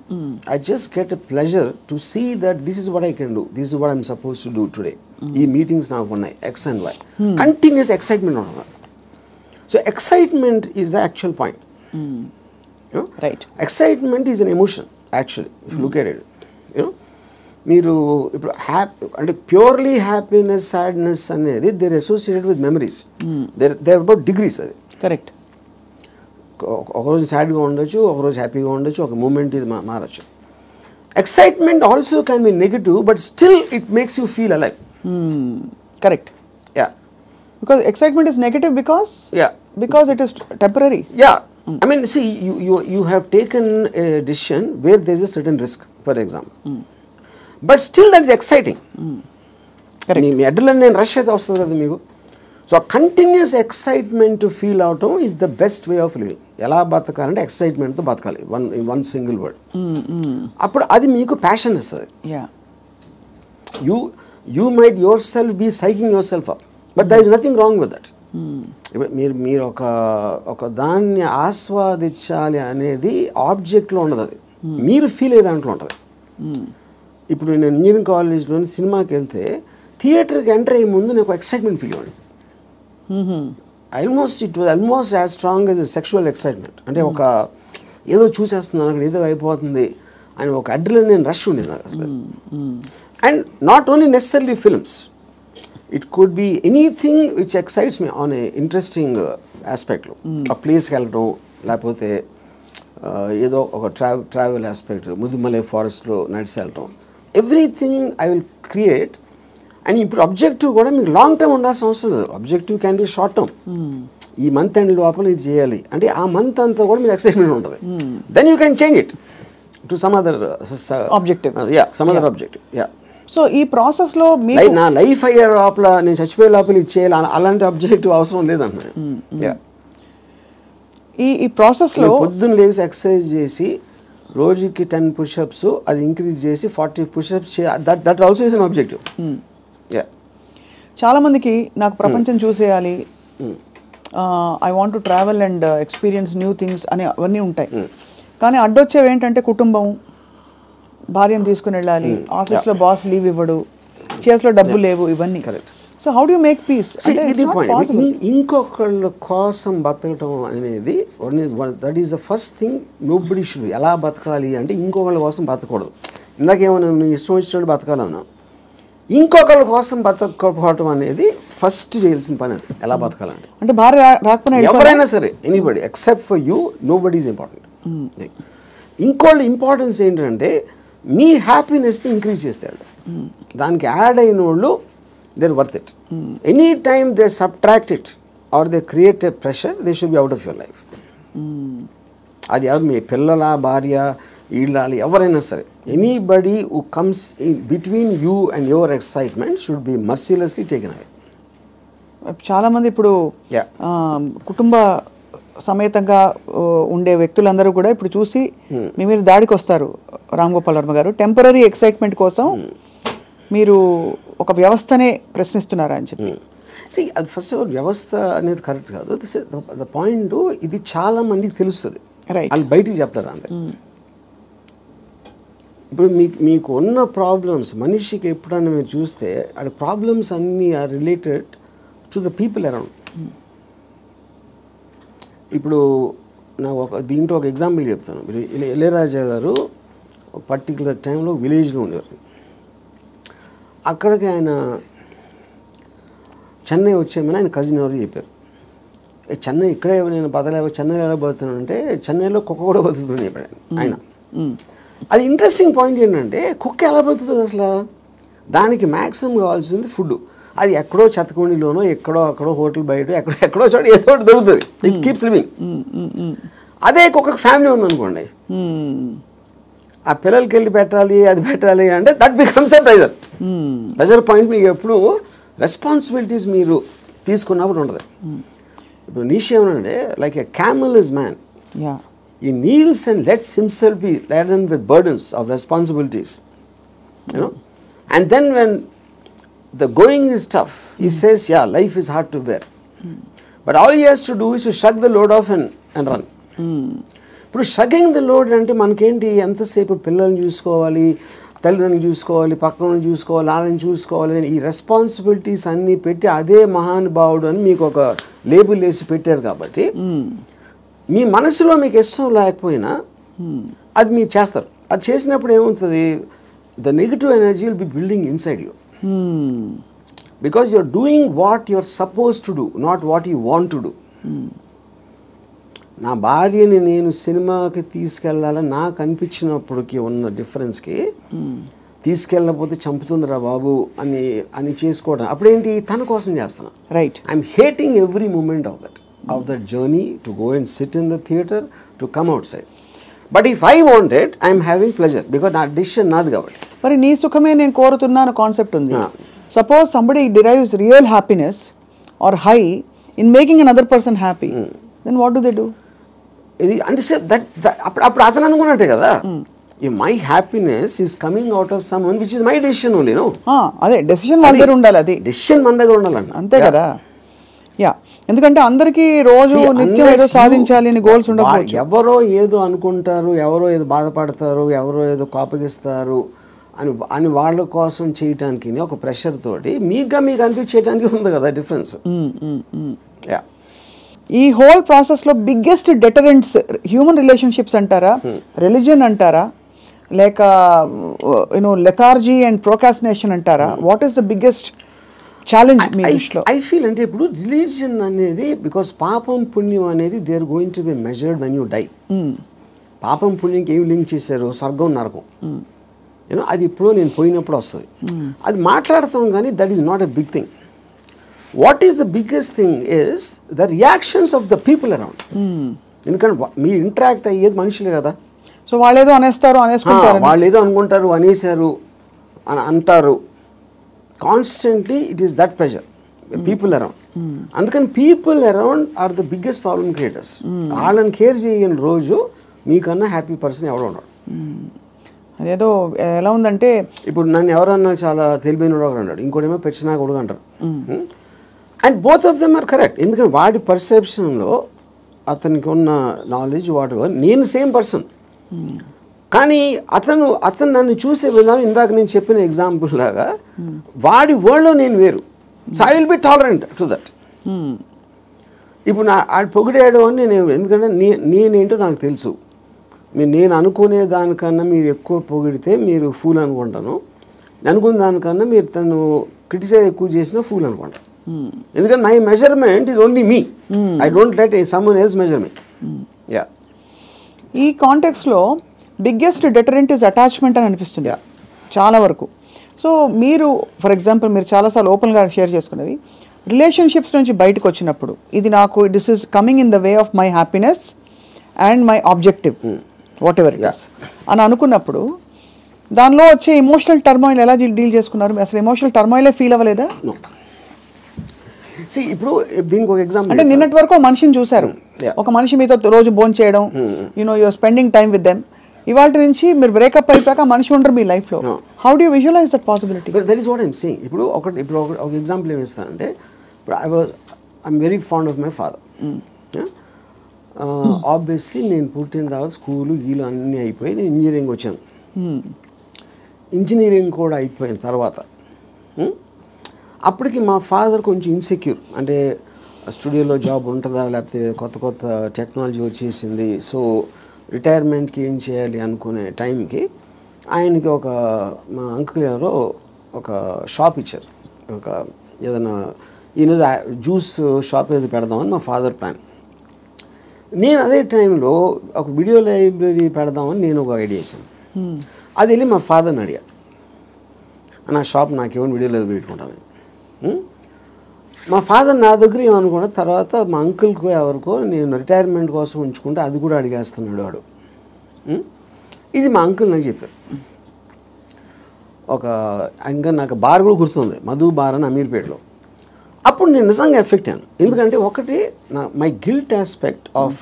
I just get a pleasure to see that this is what I can do. This is what I'm supposed to do today. These meetings now one X and Y. Continuous excitement on that. So excitement is the actual point. You know? Right. Excitement is an emotion actually. If you look at it, you know, మీరు ఇప్పుడు అంటే purely happiness, sadness అనేది they're associated with memories. They're about degrees. అది correct. ఒకరోజు సాడ్గా ఉండొచ్చు, ఒకరోజు హ్యాపీగా ఉండొచ్చు, ఒక మూమెంట్ ఇది మారచ్చు. Excitement also can be negative but still it makes you feel alive. Correct. Yeah, because excitement is negative because it is temporary. Yeah, I mean, see, you have taken a decision where there is a certain risk, for example. But still that is exciting. Correct. Me adrenaline rush అయితే వస్తుంది కదా మీకు. So ఆ continuous excitement feel అవటం is the best way of living. ఎలా బతకాలంటే ఎక్సైట్మెంట్తో బతకాలి, one single word. అప్పుడు అది మీకు ప్యాషన్ ఇస్తుంది. You might yourself be psyching yourself up, but there is nothing wrong with that. మీరు ఒక దాన్ని ఆస్వాదించాలి అనేది ఆబ్జెక్ట్లో ఉండదు, అది మీరు ఫీల్ అయ్యే దాంట్లో ఉంటుంది. ఇప్పుడు నేను ఇంజనీరింగ్ కాలేజ్లో సినిమాకి వెళ్తే థియేటర్కి ఎంటర్ అయ్యే ముందు నాకు ఎక్సైట్మెంట్ ఫీల్ అవ్వండి. It was almost as strong as sexual excitement. అంటే ఒక ఏదో చూసేస్తున్నాను అక్కడ ఏదో అయిపోతుంది అని ఒక అడ్రినలిన్ రష్ ఉండేది నాకు అసలు. And not only necessary films, it could be anything which excites me on a interesting ఆస్పెక్ట్లో. ఆ ప్లేస్కి వెళ్ళడం, లేకపోతే ఏదో ఒక ట్రావెల్ ఆస్పెక్ట్, ముదుమలై ఫారెస్ట్లో నడిచి వెళ్ళటం, everything I will create. And ఇప్పుడు అబ్జెక్టివ్ కూడా మీకు లాంగ్ టర్మ్ ఉండాల్సిన అవసరం లేదు. Objective can be short term. ఈ మంత్ ఎండ్ లోపల ఇది చేయాలి అంటే ఆ మంత్ అంతా కూడా మీకు ఎక్సైట్మెంట్ ఉంటుంది. Then you can change it to some other objective. Some other objective. So ఈ ప్రాసెస్లో నా లైఫ్ అయ్యే లోపల, నేను చచ్చిపోయే లోపల ఇది చేయాలి అలాంటి ఆబ్జెక్టివ్ అవసరం లేదన్నా. ఈ ప్రాసెస్లో పొద్దున్న లేచి ఎక్సర్సైజ్ చేసి రోజుకి 10 పుషప్స్ అది ఇంక్రీజ్ చేసి 40 pushups that also is an objective. చాలా మందికి నాకు ప్రపంచం చూసేయాలి, I want to travel and experience new things అని అవన్నీ ఉంటాయి. కానీ అడ్డొచ్చేవి ఏంటంటే కుటుంబం, భార్యను తీసుకుని వెళ్ళాలి, ఆఫీస్లో బాస్ లీవ్ ఇవ్వడు, చేతిలో డబ్బు లేవు, ఇవన్నీ. So how do you make peace? ఇది పాయింట్. ఇంకొకళ్ళ కోసం బతకటం అనేది that is the first thing nobody should. ఎలా బతకాలి అంటే ఇంకొకళ్ళ కోసం బతకూడదు. ఇందాకేమన్నా నువ్వు ఇష్టం వచ్చినట్టు బతకాలన్నా, ఇంకొకళ్ళ కోసం బతకపోవటం అనేది ఫస్ట్ చేయాల్సిన పని. అది ఎలా బతకాలంటే, అంటే భార్య రాకపోయినా ఎవరైనా సరే, anybody except for you, nobody is important. ఇంకోళ్ళ ఇంపార్టెన్స్ ఏంటంటే మీ హ్యాపీనెస్ని ఇంక్రీజ్ చేస్తాడు. దానికి యాడ్ అయిన వాళ్ళు they're worth it. Anytime they subtract it or they create a pressure, they should be out of your life. అది ఎవరు, మీ పిల్లల, భార్య, ఇళ్ళాలి, ఎవరైనా సరే, anybody who comes in between you and your excitement should be mercilessly taken away. చాలామంది ఇప్పుడు కుటుంబ సమేతంగా ఉండే వ్యక్తులందరూ కూడా ఇప్పుడు చూసి మీ మీద దాడికి వస్తారు. రామ్ గోపాల్ వర్మ గారు, టెంపరీ ఎక్సైట్మెంట్ కోసం మీరు ఒక వ్యవస్థనే ప్రశ్నిస్తున్నారా అని చెప్పి. అది ఫస్ట్ ఆఫ్ ఆల్ వ్యవస్థ అనేది కరెక్ట్ కాదు. ద పాయింట్, ఇది చాలా మందికి తెలుస్తుంది, వాళ్ళు బయటికి చెప్తారు అంతే. ఇప్పుడు మీకు ఉన్న ప్రాబ్లమ్స్, మనిషికి ఎప్పుడన్నా మీరు చూస్తే ఆ ప్రాబ్లమ్స్ అన్నీ are related to the people around. ఇప్పుడు నాకు దీంట్లో ఒక ఎగ్జాంపుల్ చెప్తాను. ఇళయరాజా గారు పర్టికులర్ టైంలో విలేజ్లో ఉండేవారు. అక్కడికి ఆయన చెన్నై వచ్చేమని ఆయన కజిన్ ఎవరు చెప్పారు. చెన్నై ఇక్కడే నేను బతలేవు, చెన్నైలో ఎలా బతుకుతున్నాను అంటే చెన్నైలో కుక్క కూడా బతుకుతుంది చెప్పాడు ఆయన. అది ఇంట్రెస్టింగ్ పాయింట్ ఏంటంటే, కుక్క ఎలా బతుకుతుంది అసలు? దానికి మ్యాక్సిమం కావాల్సింది ఫుడ్. అది ఎక్కడో చెత్తకుండిలోనో, అక్కడో హోటల్ బయట, ఎక్కడో చోట ఏదో ఒకటి దొరుకుతుంది. It keeps living. అదే కుక్కకి ఫ్యామిలీ ఉందనుకోండి, ఆ పిల్లలకి వెళ్ళి పెట్టాలి, అది పెట్టాలి అంటే that becomes a pressure point. మీకు ఎప్పుడు రెస్పాన్సిబిలిటీస్ మీరు తీసుకున్నప్పుడు ఉండదు. ఇప్పుడు నీషే ఏమనంటే, like a camel is man, he kneels and lets himself be laden with burdens of responsibilities, you know. And then when the going is tough, he says, yeah, life is hard to bear. But all he has to do is to shrug the load off and run. ఇప్పుడు షగింగ్ the load అంటే మనకేంటి, ఎంతసేపు పిల్లల్ని చూసుకోవాలి, తల్లిదండ్రులు చూసుకోవాలి, పక్కన చూసుకోవాలి, వాళ్ళని చూసుకోవాలి, ఈ రెస్పాన్సిబిలిటీస్ అన్నీ పెట్టి అదే మహానుభావుడు అని మీకు ఒక లేబుల్ వేసి పెట్టారు. కాబట్టి మీ మనసులో మీకు ఇష్టం లేకపోయినా అది మీరు చేస్తారు. అది చేసినప్పుడు ఏమవుతుంది, the negative energy will be building inside you, because you are doing what you are suppose to do, not what you want to do. నా భార్యని నేను సినిమాకి తీసుకెళ్ళాలని నాకు అనిపించినప్పటికీ ఉన్న డిఫరెన్స్కి, తీసుకెళ్ళకపోతే చంపుతుందిరా బాబు అని చేసుకోవడం, అప్పుడేంటి, తన కోసం చేస్తున్నా. Right. I'm hating every moment of that. of that journey to go and sit in the theater to come outside. But if I want it, I am having pleasure because నా decision నాది కాబట్టి. మరి నీ సుఖమే నేను కోరుతున్నాను concept ఉంది. Suppose somebody derives real happiness or high in making another person happy, then what do they do? ఇది అంటే అప్పుడు అతను అనుకున్నట్టే కదా, my happiness is coming out of someone which is my decision only. అదే decision మన దగ్గర ఉండాలి, అది డెసిషన్ మన దగ్గర ఉండాలండి, అంతే కదా. యా, ఎందుకంటే అందరికీ రోజు నిత్యం ఏదో సాధించాలి అని గోల్స్ ఉండకపోవచ్చు. ఎవరో ఏదో అనుకుంటారు, ఎవరో ఏదో బాధపడతారు, ఎవరో ఏదో కోపగిస్తారు అని వాళ్ళ కోసం చేయటానికి ఒక ప్రెషర్ తోటి మీకు అనిపించేయడానికి ఉంది కదా డిఫరెన్స్. యా, ఈ హోల్ ప్రాసెస్లో బిగ్గెస్ట్ డెటరెంట్స్ హ్యూమన్ రిలేషన్షిప్స్ అంటారా, రిలీజియన్ అంటారా, లేక లెథార్జీ అండ్ ప్రోకాస్టినేషన్ అంటారా? What is the biggest challenge మీ దృష్టిలో? ఐ ఫీల్ అంటే ఇప్పుడు రిలీజియన్ అనేది బికాస్ పాపం పుణ్యం అనేది they are going to be measured when you die. పాపం పుణ్యంకి ఏమి లింక్ చేశారు? స్వర్గం నరకం, అది ఇప్పుడు నేను పోయినప్పుడు వస్తుంది, అది మాట్లాడతాం కానీ that is not a big thing. What is the biggest thing is the reactions of the people around. ఎందుకంటే మీరు ఇంటరాక్ట్ అయ్యేది మనుషులే కదా. సో వాళ్ళేదో అనేస్తారు, వాళ్ళు ఏదో అనుకుంటారు, అనేసారు అని అంటారు. Constantly it is that pressure people around. అందుకని people around are the biggest problem creators. వాళ్ళని కేర్ చేయని రోజు మీకన్నా హ్యాపీ పర్సన్ ఎవడో ఉన్నాడు. అదేదో ఎలా ఉందంటే ఇప్పుడు నన్ను ఎవరన్నా చాలా తెలివైన వాడు అన్నాడు, ఇంకోటేమో పెచ్చినా కొడుకు అంటారు. And both of them are correct. ఎందుకంటే వాడి పర్సెప్షన్లో అతనికి ఉన్న నాలెడ్జ్ వాటి నేను సేమ్ పర్సన్, కానీ అతను నన్ను చూసే విధానం ఇందాక నేను చెప్పిన ఎగ్జాంపుల్ లాగా వాడి వరల్డ్లో నేను వేరు. So I will be tolerant to that. ఇప్పుడు ఆడు పొగిడాడు అని నేను, ఎందుకంటే నేనేంటో నాకు తెలుసు. నేను అనుకునే దానికన్నా మీరు ఎక్కువ పొగిడితే మీరు ఫూల్ అనుకుంటాను, అనుకున్న దానికన్నా మీరు తను క్రిటిసైజ్ ఎక్కువ చేసినా ఫూల్ అనుకుంటాను. ఎందుకంటే my measurement is only me, I don't let someone else measure me. Yeah, ఈ కాంటెక్స్లో బిగ్గెస్ట్ డెటరెంట్ ఇస్ అటాచ్మెంట్ అని అనిపిస్తుంది చాలా వరకు. సో మీరు ఫర్ ఎగ్జాంపుల్ మీరు చాలాసార్లు ఓపెన్గా షేర్ చేసుకునేవి రిలేషన్షిప్స్ నుంచి బయటకు వచ్చినప్పుడు, ఇది నాకు this is coming in the way of my happiness and my objective what ever it is అని అనుకున్నప్పుడు దానిలో వచ్చే ఎమోషనల్ టర్మాయిల్ ఎలా డీల్ చేసుకున్నారు? అసలు ఎమోషనల్ టర్మాయిలే ఫీల్ అవ్వలేదా? ఇప్పుడు దీనికి ఒక ఎగ్జాంపుల్ అంటే నిన్నటి వరకు మనిషిని చూశారు, ఒక మనిషి మీతో రోజు భోజనం చేయడం, you're spending time with them. ఇవాళ నుంచి మీరు బ్రేకప్ అయిపోయాక మనిషి ఉండరు మీ లైఫ్లో. How do you visualize that possibility? That is what I'm saying. ఇప్పుడు ఒక ఎగ్జాంపుల్ ఏమి ఇస్తానంటే, ఇప్పుడు I'm very fond of my father. Obviously నేను పుట్టిన తర్వాత స్కూలు గీలు అన్నీ అయిపోయి నేను ఇంజనీరింగ్ వచ్చాను. ఇంజనీరింగ్ కూడా అయిపోయిన తర్వాత అప్పటికి మా ఫాదర్ కొంచెం ఇన్సెక్యూర్, అంటే స్టూడియోలో జాబ్ ఉంటుందా, లేకపోతే కొత్త కొత్త టెక్నాలజీ వచ్చేసింది, సో రిటైర్మెంట్కి ఏం చేయాలి అనుకునే టైంకి ఆయనకి మా అంకుల్ ఎవరో ఒక షాప్ ఇచ్చారు. ఒక ఏదైనా ఈయన జ్యూస్ షాప్ ఏదో పెడదామని మా ఫాదర్ ప్లాన్. నేను అదే టైంలో ఒక వీడియో లైబ్రరీ పెడదామని నేను ఒక ఐడియా వేసాను. అది వెళ్ళి మా ఫాదర్ని అడిగా, నా షాప్ నాకేమో వీడియో లైబ్రరీ పెట్టుకుంటాను. మా ఫాదర్ నా దగ్గర ఏమనుకున్నా, తర్వాత మా అంకుల్కో ఎవరికో నేను రిటైర్మెంట్ కోసం ఉంచుకుంటే అది కూడా అడిగేస్తున్నాడు వాడు. ఇది మా అంకుల్ నాకు చెప్పారు. ఇంకా నాకు బార్ కూడా గుర్తుంది, మధు బార్ అని అమీర్పేటలో. అప్పుడు నేను నిజంగా ఎఫెక్ట్ అయ్యాను. ఎందుకంటే ఒకటి మై గిల్ట్ ఆస్పెక్ట్ ఆఫ్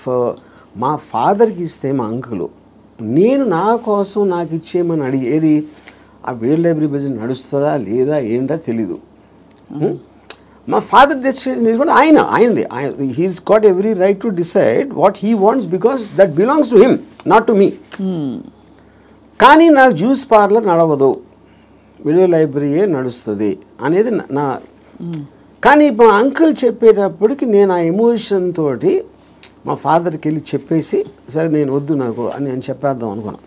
మా ఫాదర్కి ఇస్తే మా అంకులు నేను నా కోసం నాకు ఇచ్చేయమని అడిగేది, ఆ వీడియో లైబ్రరీ బిజినెస్ నడుస్తుందా లేదా ఏంటో తెలీదు. మా ఫాదర్ డెసిషన్ తీసుకుంటే ఆయనది he's got every right to decide what he wants because that belongs to him, not to me. కానీ నాకు జ్యూస్ పార్లర్ నడవదు, వీడియో లైబ్రరీయే నడుస్తుంది అనేది నా. కానీ మా అంకుల్ చెప్పేటప్పటికి నేను ఆ ఎమోషన్ తోటి మా ఫాదర్కి వెళ్ళి చెప్పేసి, సరే నేను వద్దు నాకు అని నేను చెప్పేద్దాం అనుకున్నాను.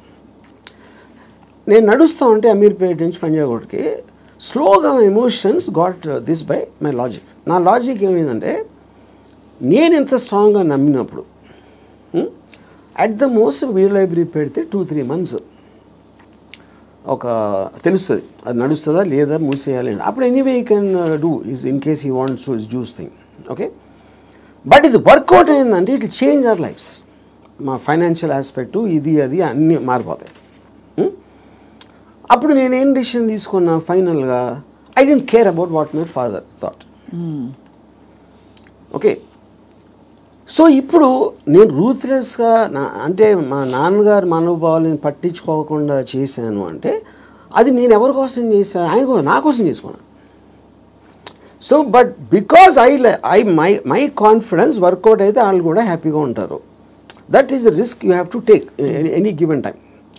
నేను నడుస్తూ ఉంటే అమీర్పేట నుంచి పంజాగుట్కి స్లోగా emotions got this by my logic. నా లాజిక్ ఏమైందంటే, నేను ఎంత స్ట్రాంగ్గా నమ్మినప్పుడు at the most video library పెడితే 2-3 months తెలుస్తుంది అది నడుస్తుందా లేదా మూసేయాలి. అప్పుడు anyway you can do is in case he wants to juice thing. Okay, but ఇది వర్కౌట్ అయిందంటే ఇట్ చేంజ్ అవర్ లైఫ్స్. మా ఫైనాన్షియల్ ఆస్పెక్టు ఇది అది అన్నీ మారిపోతాయి. అప్పుడు నేనేం డిసిషన్ తీసుకున్నా ఫైనల్గా, I don't care about what my father thought. Okay, so ఇప్పుడు నేను రూత్లెస్గా అంటే మా నాన్నగారు మనోభావాలను పట్టించుకోకుండా చేశాను అంటే అది నేను ఎవరి కోసం చేశాను? ఆయన కోసం, నా కోసం చేసుకున్నాను. So but because my confidence work out అయితే వాళ్ళు కూడా హ్యాపీగా ఉంటారు. That is the risk you have to take any given time.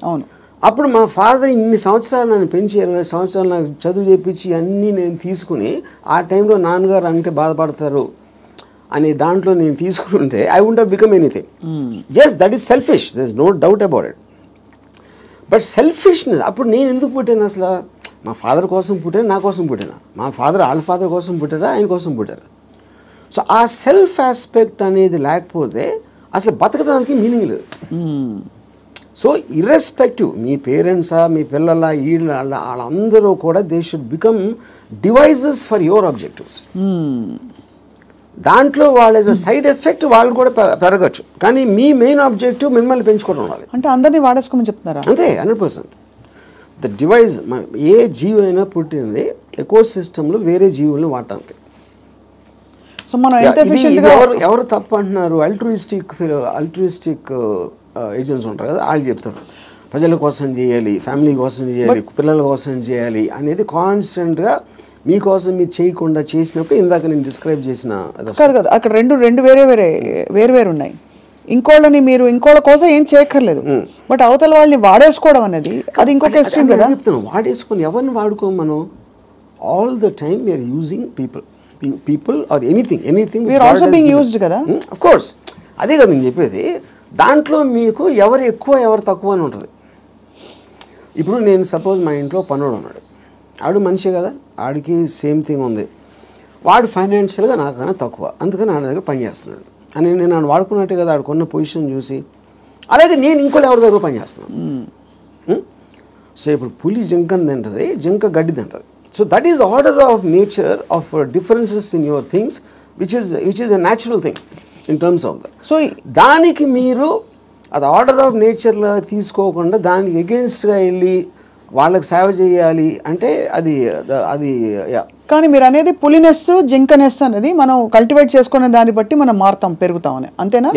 అవును. అప్పుడు మా ఫాదర్ ఇన్ని సంవత్సరాలు నన్ను పెంచి 20 సంవత్సరాలు నాకు చదువు చెప్పించి అన్నీ నేను తీసుకుని ఆ టైంలో నాన్నగారు అంటే బాధపడతారు అనే దాంట్లో నేను తీసుకుంటే I would have become anything. Yes, that is selfish, there is no doubt about it. But selfishness, అప్పుడు నేను ఎందుకు పుట్టాను అసలు? మా ఫాదర్ కోసం పుట్టాను, నా కోసం పుట్టాను. మా ఫాదర్ వాళ్ళ ఫాదర్ కోసం పుట్టారా, ఆయన కోసం పుట్టారు. సో ఆ సెల్ఫ్ ఆస్పెక్ట్ అనేది లేకపోతే అసలు బతకడానికి మీనింగ్ లేదు. సో ఇర్రెస్పెక్టివ్ మీ పేరెంట్సా, మీ పిల్లల, వాళ్ళందరూ కూడా they should become devices for your objectives. దాంట్లో వాళ్ళ సైడ్ ఎఫెక్ట్ వాళ్ళు కూడా పెరగచ్చు, కానీ మీ మెయిన్ ఆబ్జెక్టివ్ మిమ్మల్ని పెంచుకోవడం ఉండాలి. అంటే అందరినీ వాడేసుకోమని చెప్తున్నారా? అంతే, 100%. ద డివైజ్, ఏ జీవి అయినా పుట్టింది ఎకో సిస్టంలో వేరే జీవులను వాడటానికి. సో మనం ఎవరు తప్పు అంటున్నారు? అల్ట్రూయిస్టిక్ ఏజెంట్స్ ఉంటారు కదా, వాళ్ళు చెప్తారు ప్రజల కోసం చేయాలి, ఫ్యామిలీ కోసం చేయాలి, పిల్లల కోసం చేయాలి అనేది కాన్స్టెంట్గా మీకోసం మీరు చేయకుండా చేసినప్పుడు ఇందాక నేను డిస్క్రైబ్ చేసిన అక్కడ రెండు వేరే ఉన్నాయి. ఇంకోళ్ళ కోసం ఏం చేయక్కర్లేదు, బట్ అవతల వాళ్ళని వాడేసుకోవడం అనేది అది ఇంకొక ఎక్స్ట్రీమ్ కదా. చెప్తాను, వాడేసుకొని ఎవరిని వాడుకోం మనం. All the time we're using people or anything కదా. ఆఫ్ కోర్స్, అదే కదా నేను చెప్పేది. దాంట్లో మీకు ఎవరు ఎక్కువ ఎవరు తక్కువ అని ఉంటుంది. ఇప్పుడు నేను సపోజ్ మా ఇంట్లో పనుడు ఉన్నాడు, ఆడు మనిషి కదా, ఆడికి సేమ్ థింగ్ ఉంది, వాడు ఫైనాన్షియల్గా నాకన్నా తక్కువ, అందుకని ఆడ దగ్గర పని చేస్తున్నాడు అని నేను నన్ను వాడుకున్నట్టే కదా ఆడుకున్న పొజిషన్ చూసి. అలాగే నేను ఇంకోటి ఎవరి దగ్గర పని చేస్తున్నాను. సో ఇప్పుడు పులి జింకని తింటుంది, జింక గడ్డి తింటుంది. So that is order of nature of differences in your things which is a natural thing in terms of that. So దానికి మీరు అది ఆర్డర్ ఆఫ్ నేచర్లో తీసుకోకుండా దానికి ఎగెన్స్ట్గా వెళ్ళి వాళ్ళకి సేవ చేయాలి అంటే అది. కానీ మీరు అనేది పులినెస్, జింకనెస్ అనేది మనం కల్టివేట్ చేసుకునే దాన్ని బట్టి మనం మారుతాం, పెరుగుతామని, అంతేనా?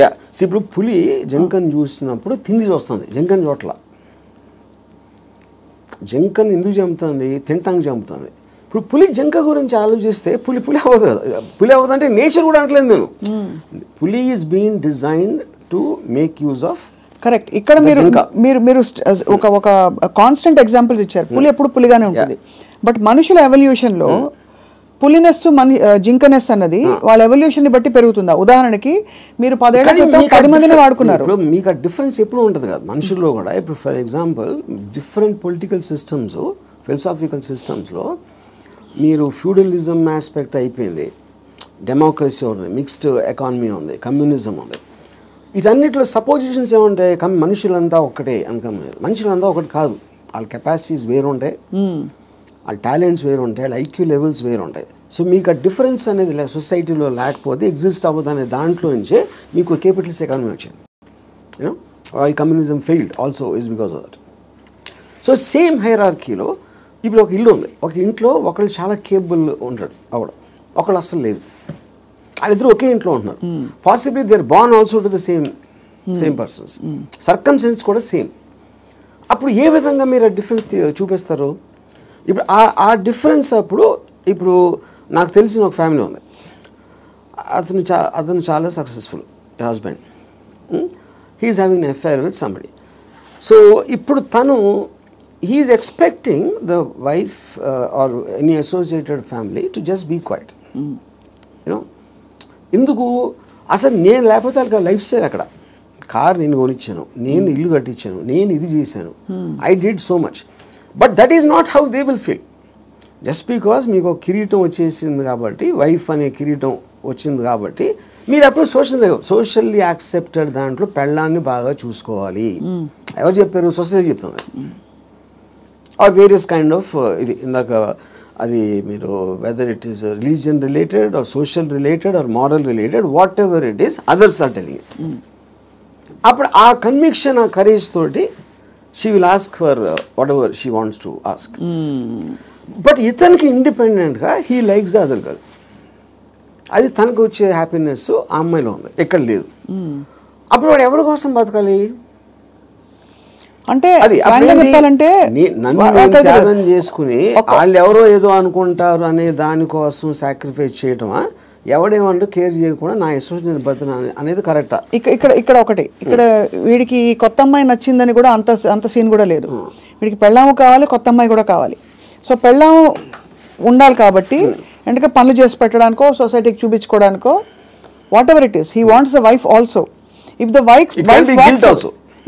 ఇప్పుడు పులి జింకను చూసినప్పుడు తిండి చూస్తుంది, జింకను చోట్ల. జింకను ఎందుకు చంపుతుంది? తింటానికి చంపుతుంది. ఇప్పుడు పులి జింక గురించి ఆలోచిస్తే పులి అవ్వదు కదా. పులి అవ్వదు అంటే నేచర్ కూడా అనట్లేదు నేను. పులి is being designed to make use of. Correct. ఇక్కడ మీరు ఒక కాన్స్టెంట్ ఎగ్జాంపుల్స్ ఇచ్చారు. పులి ఎప్పుడు పులిగానే ఉంటుంది, బట్ మనుషుల ఎవల్యూషన్లో పులినెస్ జింకనెస్ అన్నది వాళ్ళ ఎవల్యూషన్ ని బట్టి పెరుగుతుందా? ఉదాహరణకి మీరు 10 ఏళ్ల క్రితం 10 మందిని వాడుకున్నారు, మీకు ఆ డిఫరెన్స్ ఎప్పుడు ఉంటుంది కదా మనుషుల్లో కూడా. ఇప్పుడు for example different political systems, philosophical సిస్టమ్స్లో మీరు ఫ్యూడలిజం ఆస్పెక్ట్ అయిపోయింది, డెమోక్రసీ ఉంది, మిక్స్డ్ ఎకానమీ ఉంది, కమ్యూనిజం ఉంది. వీటన్నిటిలో సపోజిషన్స్ ఏముంటాయి? మనుషులంతా ఒక్కటే అనుకున్నారు. మనుషులంతా ఒకటి కాదు, వాళ్ళ కెపాసిటీస్ వేరు ఉంటాయి, వాళ్ళ టాలెంట్స్ వేరు ఉంటాయి, వాళ్ళ ఐక్యూ లెవెల్స్ వేరు ఉంటాయి. సో మీకు ఆ డిఫరెన్స్ అనేది సొసైటీలో లేకపోతే ఎగ్జిస్ట్ అవ్వదు అనే దాంట్లో నుంచే మీకు క్యాపిటలిస్ట్ ఎకానమీ వచ్చింది. యూనో ఈ communism failed also is because of that. So same హైరార్కీలో ఇప్పుడు ఒక ఇల్లు ఉంది, ఒక ఇంట్లో ఒకళ్ళు చాలా కేపబుల్ ఉంటాడు అవడం, ఒకళ్ళు అస్సలు లేదు. వాళ్ళిద్దరు ఒకే ఇంట్లో ఉంటున్నారు. Possibly they are born also to the same persons, circumstances కూడా సేమ్. అప్పుడు ఏ విధంగా మీరు ఆ డిఫరెన్స్ చూపిస్తారు? ఇప్పుడు ఆ డిఫరెన్స్ అప్పుడు ఇప్పుడు నాకు తెలిసిన ఒక ఫ్యామిలీ ఉంది, అతను చాలా successful husband, he's having an affair with somebody. So ఇప్పుడు తను he's expecting the wife or any associated family to just be quiet. You know ఎందుకు? అసలు నేను లేకపోతే వాళ్ళకి లైఫ్ స్టైల్ అక్కడ, కార్ నేను కొనిచ్చాను, నేను ఇల్లు కట్టించాను, నేను ఇది చేశాను, I did so much. But that is not how they will feel. Just because మీకు ఒక కిరీటం వచ్చేసింది కాబట్టి, వైఫ్ అనే కిరీటం వచ్చింది కాబట్టి మీరు అప్పుడు సోషల్లీ యాక్సెప్టెడ్ దాంట్లో పెళ్ళాన్ని బాగా చూసుకోవాలి. ఎవరు చెప్పారు? సొసైటీ చెప్తుంది. ఆర్ వేరియస్ కైండ్ ఆఫ్ ఇది ఇందాక అది మీరు whether it is religion related or social related or moral related whatever it is others are telling. అప్పుడు ఆ కన్విక్షన్, ఆ కరేజ్ తోటి she will ask for whatever she wants to ask. But ఇతనికి ఇండిపెండెంట్గా he likes the other girl. అది తనకు వచ్చే happiness ఆ అమ్మాయిలో ఉంది, ఎక్కడ లేదు. అప్పుడు వాడు ఎవరి కోసం బతకాలి? అంటే నన్ను త్యాగం చేసుకుని వాళ్ళు ఎవరో ఏదో అనుకుంటారు అనే దానికోసం సాక్రిఫైస్ చేయటమా, ఎవడేమంటూ కేర్ చేయకుండా నా ఇష్టం నేను బతున్నా అనేది కరెక్టా? ఇక్కడ ఒకటి, ఇక్కడ వీడికి కొత్త అమ్మాయి నచ్చిందని కూడా అంత సీన్ కూడా లేదు. వీడికి పెళ్ళాము కావాలి, కొత్త అమ్మాయి కూడా కావాలి. సో పెళ్ళాము ఉండాలి కాబట్టి ఎందుకంటే పనులు చేసి పెట్టడానికో సొసైటీకి చూపించుకోవడానికో whatever it is, he wants the wife also. If the wife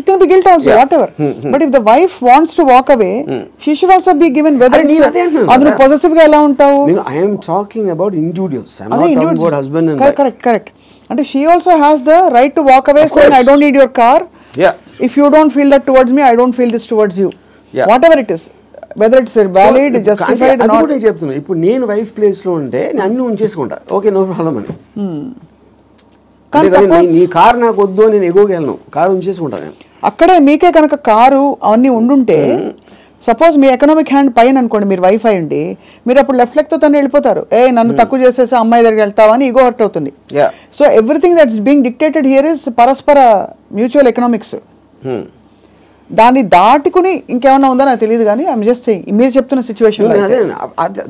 it can be guilt also, whatever. But if the wife wants to walk away, she should also be given whether it's adru possessive ga ela untavu. I am talking about individuals. I am not talking about husband and wife. Correct. And she also has the right to walk away saying I don't need your car. Yeah. If you don't feel that towards me, I don't feel this towards you. Yeah. Whatever it is, whether it's valid, justified or not. అది కూడా నేను చెప్తున్నా. ఇప్పుడు నేను wife place లో ఉంటే నేను అన్ని ఉంచేసుకుంటా, ఓకే నో ప్రాబ్లం అని. నీ కారు నాకు వద్దు, నేను ఎగోగలను, కారు ఉంచేసుకుంటాను నేను. అక్కడే మీకే కనుక కారు అవన్నీ ఉండుంటే, సపోజ్ మీ ఎకనామిక్ హ్యాండ్ పైన అనుకోండి, మీరు వైఫ్ అయ్యండి, మీరు అప్పుడు లెఫ్ట్ లెగ్ తో తను వెళ్ళిపోతారు. నన్ను తక్కువ చేసేసి అమ్మాయి దగ్గరికి వెళ్తావా అని ఈగో హర్ట్ అవుతుంది. So everything that's being dictated here is పరస్పర మ్యూచువల్ ఎకనామిక్స్. దాన్ని దాటుకుని ఇంకేమన్నా ఉందో నాకు తెలియదు, కానీ ఐఎమ్ జస్ట్ సేయింగ్ మీరు చెప్తున్న situation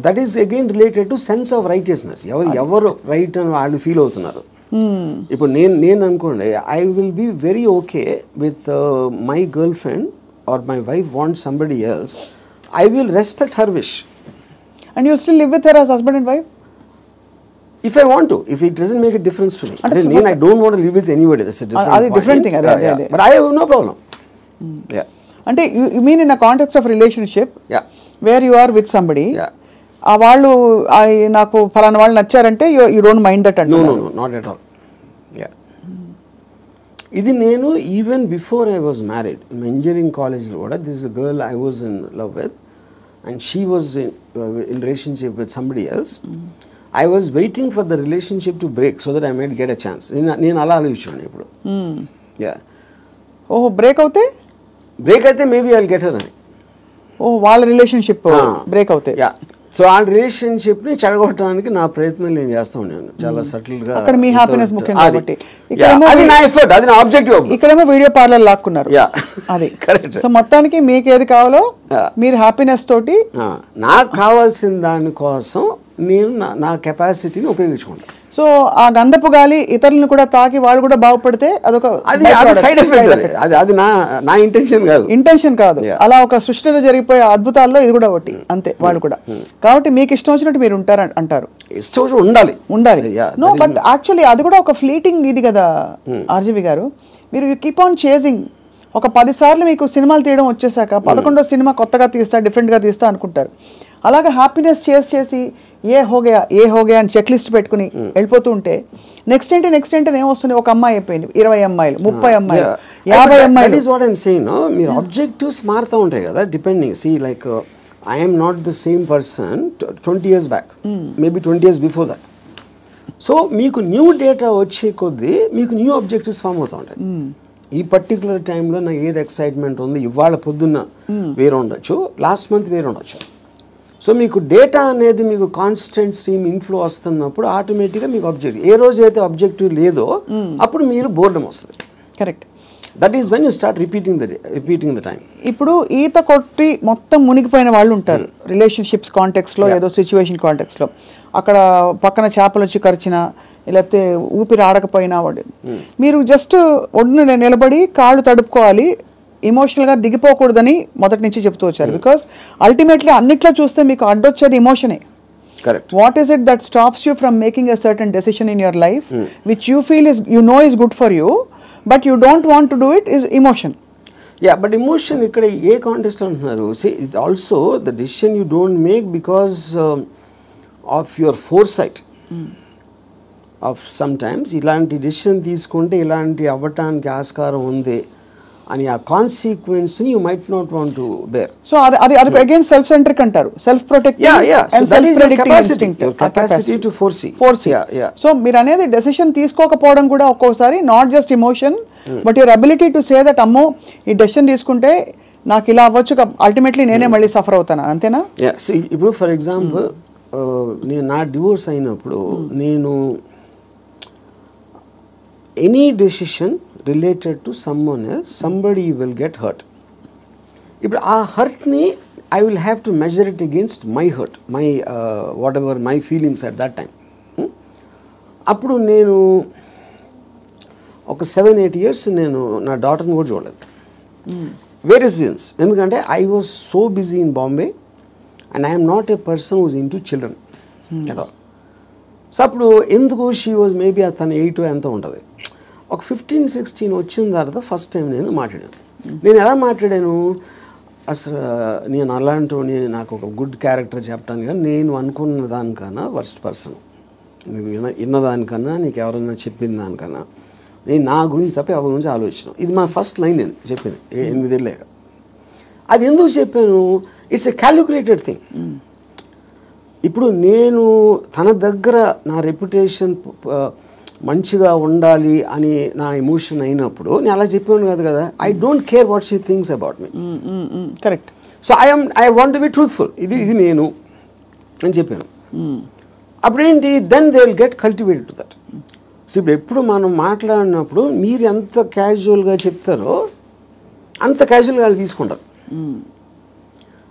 that is again related to sense of righteousness. ఎవరు రైట్ అని వాళ్ళు ఫీల్ అవుతున్నారు. ఇప్పుడు నేను అనుకోండి, I will be very okay with my girlfriend or my wife wants somebody else, I will respect her wish. And you still live with her as husband and wife if I want to, if it doesn't make a difference to me. Then I don't want to live with anybody. That's a different thing. But I have no problem. Yeah. Ante you mean in a context of relationship, where you are with somebody, ఆ వాళ్ళు నాకు ఫలానా వాళ్ళు నచ్చారంటే you don't mind that అంటే? No, not at all. Yeah. ఇది నేను even before I was married, engineering కాలేజ్లో కూడా this is a girl I was in love with and she was in relationship with somebody else. I was waiting for the relationship to break so that I might get a chance. నేను అలా ఆలోచించాను ఇప్పుడు. ఓహో, break అయితే maybe I will get her అని. ఓహో, వాళ్ళ relationship break అవుతే. సో ఆ రిలేషన్షిప్ ని చెడగొట్టడానికి నా ప్రయత్నం నేను చేస్తా ఉన్నాను చాలా సటిల్ గా. అక్కడ మీ హ్యాపీనెస్ ముఖ్యం కాబట్టి అది నా ఎఫర్ట్, అది నా ఆబ్జెక్టివ్. ఇక్కడేమో వీడియో పార్లర్ లాక్కున్నారు. అది కరెక్ట్. సో మొత్తానికి మీకు ఏది కావాలో మీరు హ్యాపీనెస్ తోటి, నాకు కావాల్సిన దానికోసం నేను నా కెపాసిటీని ఉపయోగించుకుంటాను. సో ఆ గంధపు గాలి ఇతరులను కూడా తాకి వాళ్ళు కూడా బాగుపడితే అదొక సైడ్ ఎఫెక్ట్. అది నా ఇంటెన్షన్ కాదు. అలా ఒక సృష్టిలో జరిగిపోయే అద్భుతాల్లో ఇది కూడా ఒకటి అంతే. వాళ్ళు కూడా కాబట్టి మీకు ఇష్టం వచ్చినట్టు మీరు ఉంటారు అంటారు. ఇష్టం వచ్చినట్టు ఉండాలి. నో, బట్ యాక్చువల్లీ అది కూడా ఒక ఫ్లీటింగ్ ఇది కదా ఆర్జీవి గారు. మీరు యూ కీప్ ఆన్ చేజింగ్. ఒక 10 సార్లు మీకు సినిమాలు తీయడం వచ్చేసాక 11వ సినిమా కొత్తగా తీస్తా, డిఫరెంట్గా తీస్తా అనుకుంటారు. అలాగే హ్యాపీనెస్ చేసి ఏ హోగయా అని చెక్ లిస్ట్ పెట్టుకుని వెళ్ళిపోతూ ఉంటే నెక్స్ట్ ఏంటి ఏమొస్తుంది? ఒక అమ్మాయి అయిపోయింది, 20 అమ్మాయిలు, 30 అమ్మాయిలు, 50 అమ్మాయిలు. That is what I am saying. మీరు ఆబ్జెక్టివ్స్ మారుతూ ఉంటాయి కదా, depending. See like I am not the same person 20 years back, maybe 20 years before that. So మీకు న్యూ డేటా వచ్చే కొద్దీ మీకు న్యూ ఆబ్జెక్టివ్స్ ఫామ్ అవుతూ ఉంటాయి. ఈ పర్టికులర్ టైంలో నాకు ఏది ఎక్సైట్మెంట్ ఉంది, ఇవాళ పొద్దున్న వేరే ఉండొచ్చు, లాస్ట్ మంత్ వేరే ఉండొచ్చు. సో మీకు డేటా అనేది మీకు కాన్స్టెంట్ స్ట్రీమ్ ఇన్ఫ్లో వస్తున్నప్పుడు ఆటోమేటిక్గా మీకు ఆబ్జెక్టివ్, ఏ రోజు అయితే ఆబ్జెక్టివ్ లేదో అప్పుడు మీరు బోర్డమ్ వస్తుంది. Correct. That is when you start repeating the time. ఇప్పుడు ఈత కొట్టి మొత్తం మునిగిపోయిన వాళ్ళు ఉంటారు రిలేషన్షిప్స్ కాంటెక్స్లో, ఏదో సిచ్యువేషన్ కాంటెక్స్లో. అక్కడ పక్కన చేపలు వచ్చి కరిచినా, లేకపోతే ఊపిరి ఆడకపోయినా వాడు, మీరు జస్ట్ ఒడ్డున నిలబడి కాళ్ళు తడుపుకోవాలి, ఎమోషనల్గా దిగిపోకూడదని మొదటి నుంచి చెప్తూ వచ్చారు. బికాస్ అల్టిమేట్లీ అన్నిట్లో చూస్తే మీకు అడ్డొచ్చేది ఎమోషనే. Correct. What is it that stops you from making a certain decision in your life which you feel is, you know, is good for you, but you don't want to do it, is emotion. Yeah, but emotion ikkada A context అంటున్నారు. See, it also the decision you don't make because of your foresight. Of sometimes ఇలాంటి decision తీసుకుంటే ఇలాంటి అవ్వటానికి ఆస్కారం ఉంది అని ఆ కాన్సిక్వెన్స్ని you might not want to bear. So అది అగైన్ సెల్ఫ్ సెంట్రిక్ అంటారు, self protecting capacity to foresee. So మీరు అనేది డెసిషన్ తీసుకోకపోవడం కూడా ఒక్కోసారి not just emotion but your ability to say that అమ్మో ఈ డెసిషన్ తీసుకుంటే నాకు ఇలా అవ్వచ్చు, అల్టిమేట్లీ నేనే మళ్ళీ సఫర్ అవుతాను, అంతేనా? ఇప్పుడు ఫర్ ఎగ్జాంపుల్ నేను నా డివోర్స్ అయినప్పుడు నేను any decision related to someone else somebody will get hurt. ఇప్పుడు ఆ హర్ట్ని I will have to measure it against my hurt, my whatever my feelings at that time. అప్పుడు నేను ఒక 7-8 years నేను నా డాటర్ని కూడా చూడలేదు. Various reasons. ఎందుకంటే I was so busy in Bombay and I'm not a person who's into children at all. So అప్పుడు ఎందుకు షీ వాజ్ మేబీ తను 8 ఎంత ఉంటుంది. ఒక 15-16 వచ్చిన తర్వాత ఫస్ట్ టైం నేను మాట్లాడాను. నేను ఎలా మాట్లాడాను, అసలు నేను అలాంటి నాకు ఒక గుడ్ క్యారెక్టర్ చెప్పడానికి కానీ నేను అనుకున్న దానికన్నా వర్స్ట్ పర్సన్, నీకు విన్నదానికన్నా నీకు ఎవరైనా చెప్పిన దానికన్నా నేను నా గురించి తప్ప ఎవరి గురించి ఆలోచించాను. ఇది మా ఫస్ట్ లైన్ నేను చెప్పింది 8 ఏళ్ళేగా. అది ఎందుకు చెప్పాను, ఇట్స్ ఎ క్యాలిక్యులేటెడ్ థింగ్. ఇప్పుడు నేను తన దగ్గర నా రెప్యుటేషన్ మంచిగా ఉండాలి అని నా ఎమోషన్ అయినప్పుడు నేను అలా చెప్పాను కాదు కదా. I don't care what she thinks about me. Correct. So I want to be truthful. ఇది నేను అని చెప్పాను. అప్పుడేంటి, then they will get cultivated to that. So ఇప్పుడు ఎప్పుడు మనం మాట్లాడినప్పుడు మీరు ఎంత క్యాజువల్గా చెప్తారో అంత క్యాజువల్గా వాళ్ళు తీసుకుంటారు.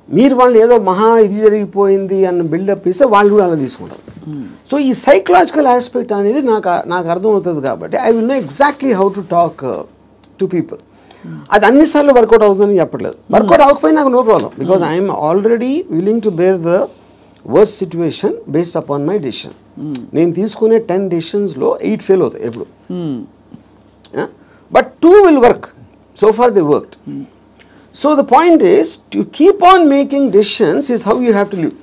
మీరు వాళ్ళు ఏదో మహా ఇది జరిగిపోయింది అన్న బిల్డప్ ఇస్తే వాళ్ళు కూడా అలా తీసుకుంటారు. సో ఈ సైకలాజికల్ ఆస్పెక్ట్ అనేది నాకు అర్థమవుతుంది కాబట్టి I will know exactly how to talk to people. అది అన్నిసార్లు వర్కౌట్ అవుతుందని చెప్పట్లేదు. వర్కౌట్ అవ్వకపోయినా నాకు no problem, because I'm already willing to bear the worst situation based upon my decision. నేను తీసుకునే 10 డెసిషన్స్లో 8 ఫెయిల్ అవుతాయి ఎప్పుడు. But 2 will work. So far they worked. So the point is to keep on making decisions is how you have to live.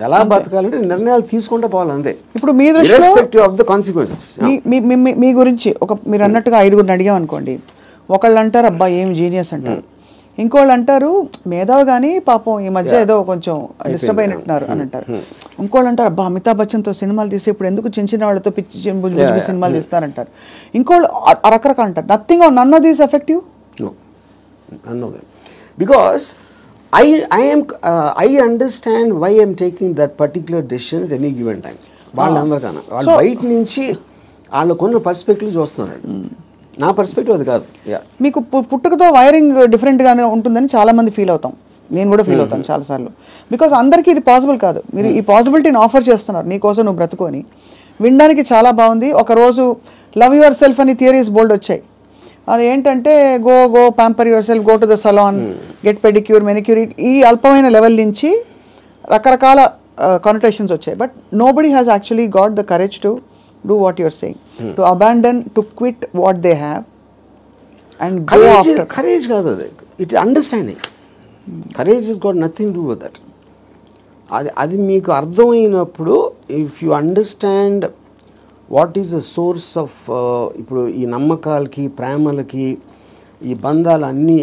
ఎలా బతకాలంటే నిర్ణయాలు తీసుకుంటే పోవాలి అంతే. ఇప్పుడు మీ దృష్టిలో ఆఫ్ ద కాన్సిక్వెన్సెస్ మీ గురించి మీరు అన్నట్టుగా 5గురిని అడిగాం అనుకోండి, ఒకళ్ళు అంటారు అబ్బా ఏం జీనియస్ అంటారు, ఇంకోళ్ళు అంటారు మేధావి కానీ పాపం ఈ మధ్య ఏదో కొంచెం డిస్టర్బ్ అయినట్టున్నారు అని అంటారు, ఇంకోళ్ళు అంటారు అబ్బా అమితాబ్ బచ్చన్తో సినిమాలు తీసి ఇప్పుడు ఎందుకు చిన్న చిన్న వాళ్ళతో పిచ్చి సినిమాలు తీస్తారంటారు, ఇంకోళ్ళు రకరకాలు అంటారు. Nothing or none of these effective. Because I understand why I'm taking that particular decision at any given time. వాళ్ళందరికన్నా వాళ్ళు బయట నుంచి వాళ్ళకున్న పర్స్పెక్టివ్ చూస్తున్నారు. నా పర్స్పెక్టివ్ అది కాదు. మీకు పుట్టుకతో వైరింగ్ డిఫరెంట్గానే ఉంటుందని చాలామంది ఫీల్ అవుతాం, నేను కూడా ఫీల్ అవుతాను చాలాసార్లు. బికాస్ అందరికీ ఇది పాసిబుల్ కాదు. మీరు ఈ పాసిబిలిటీని ఆఫర్ చేస్తున్నారు, నీకోసం నువ్వు బ్రతుకొని వినడానికి చాలా బాగుంది. ఒకరోజు లవ్ యువర్ సెల్ఫ్ అని థియరీస్ బోల్డ్ వచ్చాయి. అది ఏంటంటే go pamper yourself, go to the salon, get pedicure, manicure, ఈ అల్పమైన లెవెల్ నుంచి రకరకాల కనోటేషన్స్ వచ్చాయి. But nobody has actually got the courage to do what your saying, to abandon, to quit what they have and go after. Courage కాదు అది, it's understanding. Courage is got nothing to do with that. అది మీకు అర్థమైనప్పుడు, if you understand what is the source of, ఇప్పుడు ఈ నమ్మకాలకి ప్రేమలకి ఈ బంధాలన్నీ,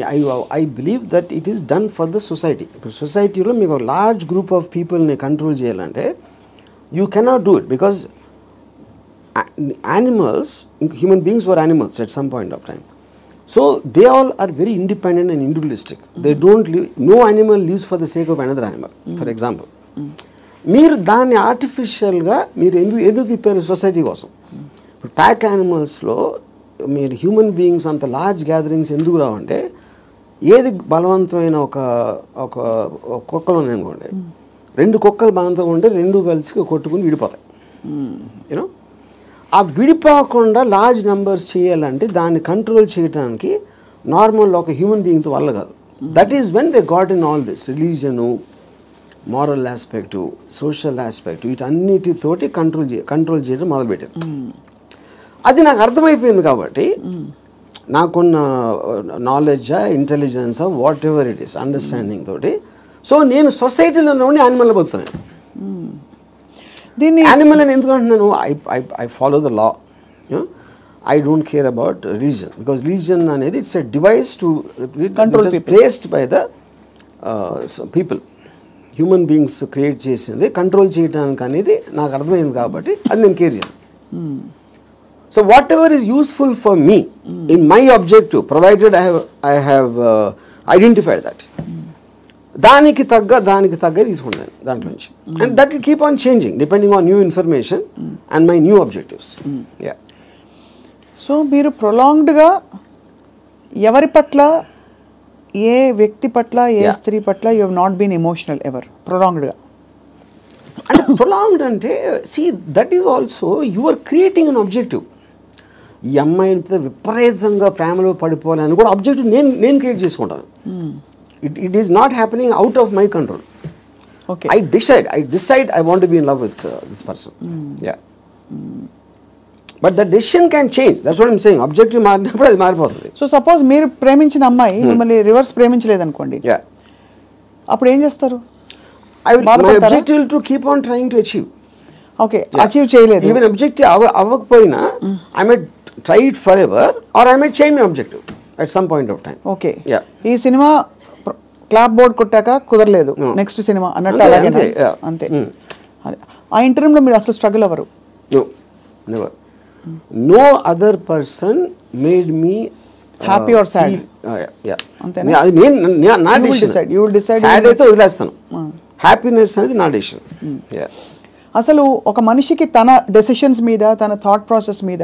I believe that it is done for the society. ఇప్పుడు సొసైటీలో మీకు లార్జ్ గ్రూప్ ఆఫ్ పీపుల్ని కంట్రోల్ చేయాలంటే you cannot do it, because animals, human beings were animals at some point of time. So they all are very independent and individualistic. They don't live, no animal lives for the sake of another animal. For example, మీరు దాన్ని ఆర్టిఫిషియల్గా మీరు ఎందుకు తిప్పారు society కోసం. ఇప్పుడు pack యానిమల్స్లో మీరు human beings అంత లార్జ్ గ్యాదరింగ్స్ ఎందుకు రావంటే, ఏది బలవంతమైన ఒక కుక్కలు అనుకోండి, 2 కుక్కలు బలవంతంగా ఉంటే 2 కలిసి కొట్టుకుని విడిపోతాయి. యూనో, ఆ విడిపోకుండా లార్జ్ నెంబర్స్ చేయాలంటే దాన్ని కంట్రోల్ చేయడానికి నార్మల్ ఒక హ్యూమన్ బీయింగ్తో వల్ల కాదు. That is when they got in all this రిలీజను, మారల్ ఆస్పెక్టు, సోషల్ ఆస్పెక్టు, వీటన్నిటితోటి కంట్రోల్ చేయడం మొదలుపెట్టారు. అది నాకు అర్థమైపోయింది కాబట్టి నాకున్న నాలెడ్జా, ఇంటెలిజెన్సా, whatever it is, understanding తోటి, సో నేను సొసైటీలో ఉండి యానిమల్ బతున్నాను. దీన్ని యానిమల్ అని ఎందుకు అంటున్నాను, I follow the law. I don't care about religion, because religion అనేది it's a device to Control it is people. placed by the people, human beings create చేసింది కంట్రోల్ చేయడానికి అనేది నాకు అర్థమైంది కాబట్టి అది నేను కేర్ చేయను. So what ever is useful for me in my objective provided I have identified that, దానికి తగ్గ తీసుకుంటాను దాంట్లో నుంచి. And that will keep on changing depending on new information and my new objectives. Yeah. So మీరు ప్రొలాంగ్డ్గా ఎవరి పట్ల, ఏ వ్యక్తి పట్ల, ఏ స్త్రీ పట్ల you have not been emotional ever ప్రొలాంగ్డ్గా? అంటే ప్రొలాంగ్డ్ అంటే see that is also you are creating an objective. ఈ అమ్మాయిని విపరీతంగా ప్రేమలో పడిపోవాలని కూడా ఆబ్జెక్టివ్ నేను క్రియేట్ చేసుకుంటాను. It is not happening out of my control. Okay, I decide I want to be in love with this person. Yeah. But the decision can change. That's what I'm saying. Objective మారినప్పుడు అది మారిపోతుంది. So suppose మీరు ప్రేమించిన అమ్మాయి మిమ్మల్ని reverse ప్రేమించలేదు అనుకోండి, Yeah. అప్పుడు ఏం చేస్తారు? My objective will to keep on trying to achieve. Okay, achieve చేయలేదు. Even objective అవ్వకపోయినా I might try it forever or I might change my objective at some point of time. Okay, Yeah. ఈ cinema clap board కొట్టాక కుదరలేదు, next cinema అన్నట్టు అలాగే అంతే. ఆ ఇంటర్వ్యూలో మీరు అసలు స్ట్రగుల్ అవ్వరు? No, never. No other person made me happy or sad? అంతేనా? అది నా decision. You will decide. Sad అయితే వదిలేస్తాను, హ్యాపీనెస్ అనేది నా డెసిషన్. అసలు ఒక మనిషికి తన డెసిషన్స్ మీద, తన థాట్ ప్రాసెస్ మీద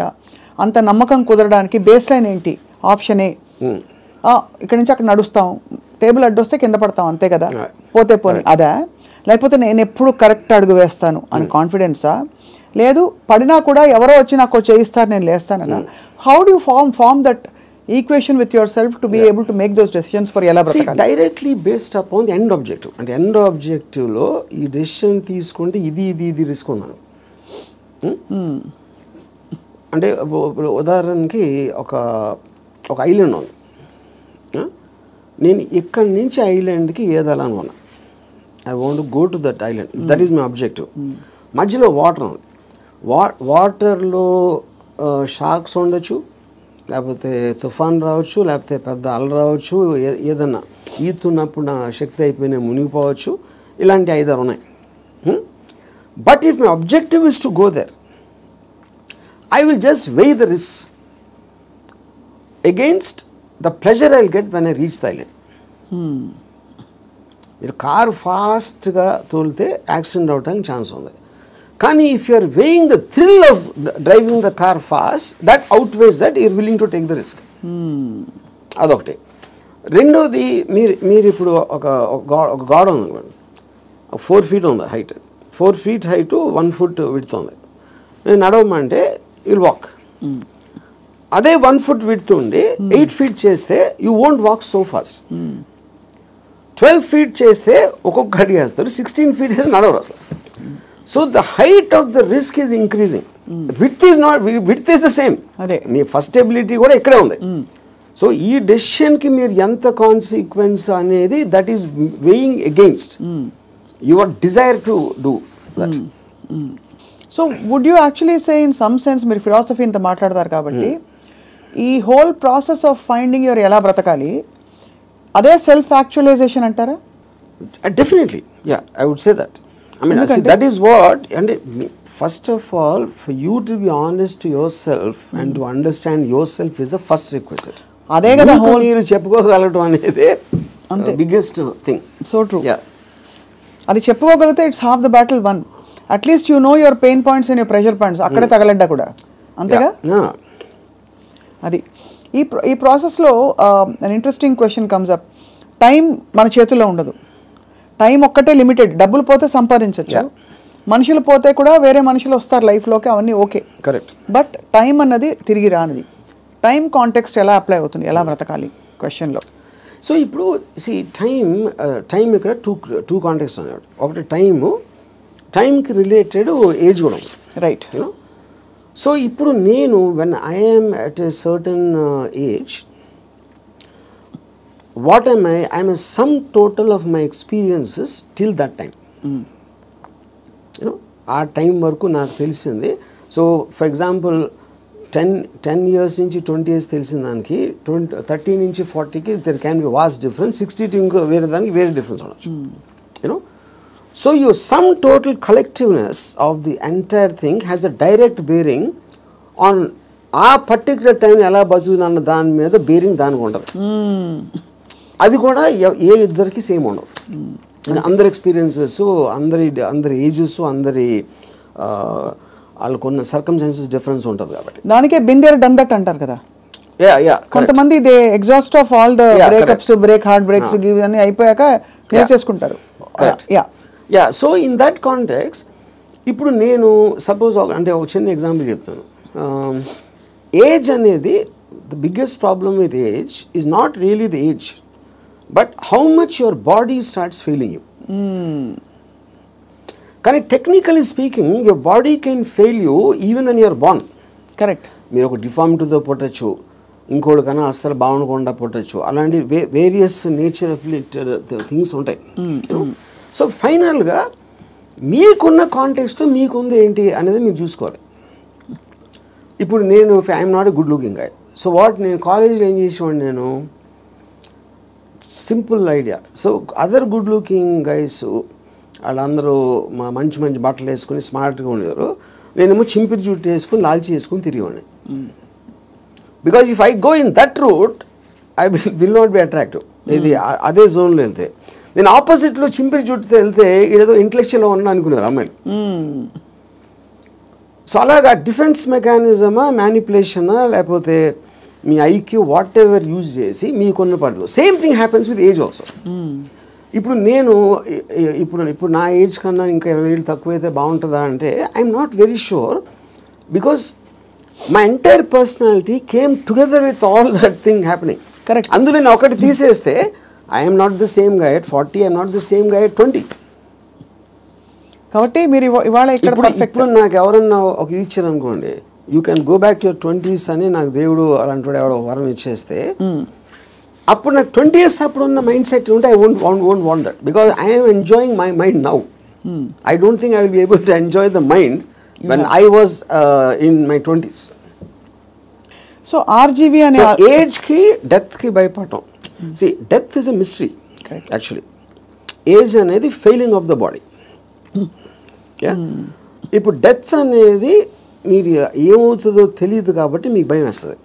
అంత నమ్మకం కుదరడానికి బేస్ లైన్ ఏంటి? ఆప్షన్ ఏ, ఇక్కడ నుంచి అక్కడ నడుస్తాం, టేబుల్ అడ్డొస్తే కింద పడతాం, అంతే కదా, పోతే పోనీ అదా? లేకపోతే నేను ఎప్పుడు కరెక్ట్ అడుగు వేస్తాను అని కాన్ఫిడెన్సా? లేదు పడినా కూడా ఎవరో వచ్చి నాకు చేయిస్తారు, నేను లేస్తానన్నా? How do you form that equation with yourself to be able to make those decisions for ఎలా బ్రతకాలి? Directly based upon the end objective. అంటే ఎండ్ ఆబ్జెక్టివ్లో ఈ డెసిషన్ తీసుకుంటే ఇది రిస్క్ ఉందను. అంటే ఉదాహరణకి ఒక ఐలాండ్ ఉంది, నేను ఇక్కడి నుంచి ఐలాండ్కి ఏదాలని ఉన్నా, I want go to that island, that is my objective. మధ్యలో వాటర్ ఉంది, వాటర్లో షాక్స్ ఉండొచ్చు, లేకపోతే తుఫాన్ రావచ్చు, లేకపోతే పెద్ద అల రావచ్చు, ఏదన్నా ఈతున్నప్పుడు నా శక్తి అయిపోయినా మునిగిపోవచ్చు, ఇలాంటి 5-6 ఉన్నాయి. But if my objective is to go there, I will just weigh the risks against the pleasure I will get when I reach the island. మీరు కారు ఫాస్ట్గా తోలితే యాక్సిడెంట్ అవడానికి ఛాన్స్ ఉంది, కానీ if you are weighing the thrill of driving the car fast, that outweighs that you're willing to take the risk. అదొకటి. రెండోది, మీరు ఇప్పుడు ఒక గోడ ఉంది అనుకోండి, 4 feet ఉంది height, 4 feet height 1 foot width ఉంది. నేను నడవమంటే you'll walk. అదే 1 foot width ఉండి 8 feet చేస్తే you won't walk so fast. 12 feet చేస్తే ఒక్కొక్క అడుగు వేస్తారు, 16 feet అయితే నడవరు అసలు. So the height of the risk is increasing, width is the same. Me first ability కూడా ఇక్కడే ఉంది. సో ఈ డెసిషన్కి మీరు ఎంత కాన్సిక్వెన్స్ అనేది that is weighing against your desire to do that. So would you actually say in some sense, మీరు philosophy ఇంత మాట్లాడతారు కాబట్టి, ఈ whole process of finding your ఎలా బ్రతకాలి అదే సెల్ఫ్ యాక్చువలైజేషన్ అంటారా? Definitely, yeah, I would say that. I mean, that is what, and first of all, for you to be honest to yourself and to understand yourself is the first requisite. అదే కదా మీరు చెప్పుకోగలటం అనేది biggest thing. So true. అది చెప్పుకోగలిగితే it's half the battle won. At least you know your pain points and your pressure points, అక్కడే తగలడ్డా కూడా, అంతేగా? అది ఈ ప్రాసెస్లో an interesting question comes up. Time మన చేతుల్లో ఉండదు, టైం ఒక్కటే లిమిటెడ్. డబ్బులు పోతే సంపాదించవచ్చు, మనుషులు పోతే కూడా వేరే మనుషులు వస్తారు లైఫ్లోకి, అవన్నీ ఓకే, కరెక్ట్. బట్ టైం అన్నది తిరిగి రానిది. టైం కాంటెక్స్ట్ ఎలా అప్లై అవుతుంది, ఎలా బ్రతకాలి క్వశ్చన్లో? సో ఇప్పుడు టైం ఇక్కడ టూ కాంటెక్స్ట్ అన్నాడు. ఒకటి టైంకి రిలేటెడ్ ఏజ్ కూడా ఉంది, రైట్? సో ఇప్పుడు నేను when I'm at a certain age, what am I? I am a sum total of my experiences till that time. ఆ టైం వరకు నాకు తెలిసింది. సో ఫర్ ఎగ్జాంపుల్ 10 years నుంచి 20 years తెలిసిన దానికి 30 నుంచి 40కి there can be vast difference, 60 to ఇంకో వేరే దానికి వేరే డిఫరెన్స్ ఉండొచ్చు. You know, so your sum total collectiveness of the entire thing has a direct bearing on ఆ పర్టికులర్ టైం ఎలా బతుకుతున్న దాని మీద బేరింగ్ దానికి ఉండదు. అది కూడా ఏ ఇద్దరికి సేమ్ ఉండదు. అందరి ఎక్స్పీరియన్సెస్, అందరి ఏజెస్, అందరి వాళ్ళకున్న సర్కమ్స్టాన్సెస్ డిఫరెన్స్ ఉంటుంది కాబట్టి దానికే బిందేర్ డన్ దట్ అంటారు కదా. కొంతమంది they exhaust of all the breakups, heart breaks ఇవన్నీ అయిపోయాక క్లియర్ చేసుకుంటారు. Yeah, so in that context ఇప్పుడు నేను సపోజ్ అంటే ఒక చిన్న ఎగ్జాంపుల్ చెప్తాను. ఏజ్ అనేది the biggest problem with age is not really the age, but how much your body starts failing you. కానీ technically speaking your body can fail you even when you're born. Correct. మీరు ఒక డిఫార్మిటీతో పుట్టచ్చు, ఇంకోటి కన్నా అస్సలు బాగుండకుండా పుట్టచ్చు, అలాంటి various nature of things ఉంటాయి. So ఫైనల్గా మీకున్న కాంటెక్స్ట్ మీకుంది ఏంటి అనేది మీరు చూసుకోవాలి. ఇప్పుడు నేను I'm not a good looking guy, so నేను కాలేజ్లో ఏం చేసేవాడిని, నేను simple idea. So other good looking guys వాళ్ళందరూ మంచి మంచి బట్టలు వేసుకుని స్మార్ట్గా ఉండేవారు, నేనేమో చింపిరి జుట్టు వేసుకుని లాల్చి వేసుకుని తిరిగేవాడిని. Because if I go in that route I will not be attractive. ఇది అదే జోన్లో వెళ్తే, నేను ఆపోజిట్లో చింపిరి జుట్టుతో వెళ్తే ఏదో ఇంటలెక్చువల్గా ఉన్నా అనుకున్నారు అమ్మాయిలు. సో అలాగా డిఫెన్స్ మెకానిజమా, మ్యానిపులేషనా, లేకపోతే మీ ఐక్యూ వాట్ ఎవర్ యూజ్ చేసి మీకున్న పడదు. Same thing happens with age also. ఇప్పుడు నేను ఇప్పుడు నా ఏజ్ కన్నా ఇంకా 20 ఏళ్ళు తక్కువైతే బాగుంటుందా అంటే I'm not very sure, because my entire personality came together with all that thing happening. Correct. అందులో నేను ఒకటి తీసేస్తే I'm not the same guy at 40, I'm not the same guy at 20. కాబట్టి మీరు ఇవాళ ఇప్పుడు నాకు ఎవరన్నా ఒక ఇది ఇచ్చారు అనుకోండి, you can go back to your 20s అని నాకు దేవుడు అలాంటి ఎవడో వరం ఇచ్చేస్తే, అప్పుడు నాకు 20 years అప్పుడు ఉన్న మైండ్ సెట్ ఉంటే I won't want that, because I'm enjoying my mind now. I don't think I will be able to enjoy the mind when I was in my 20s. So RGV అనే ఏజ్కి డెత్కి భయపడటం. See, death is a mystery. Correct. Actually, age అనేది failing of the body. ఇప్పుడు death అనేది మీరు ఏమవుతుందో తెలియదు కాబట్టి మీకు భయం వేస్తుంది.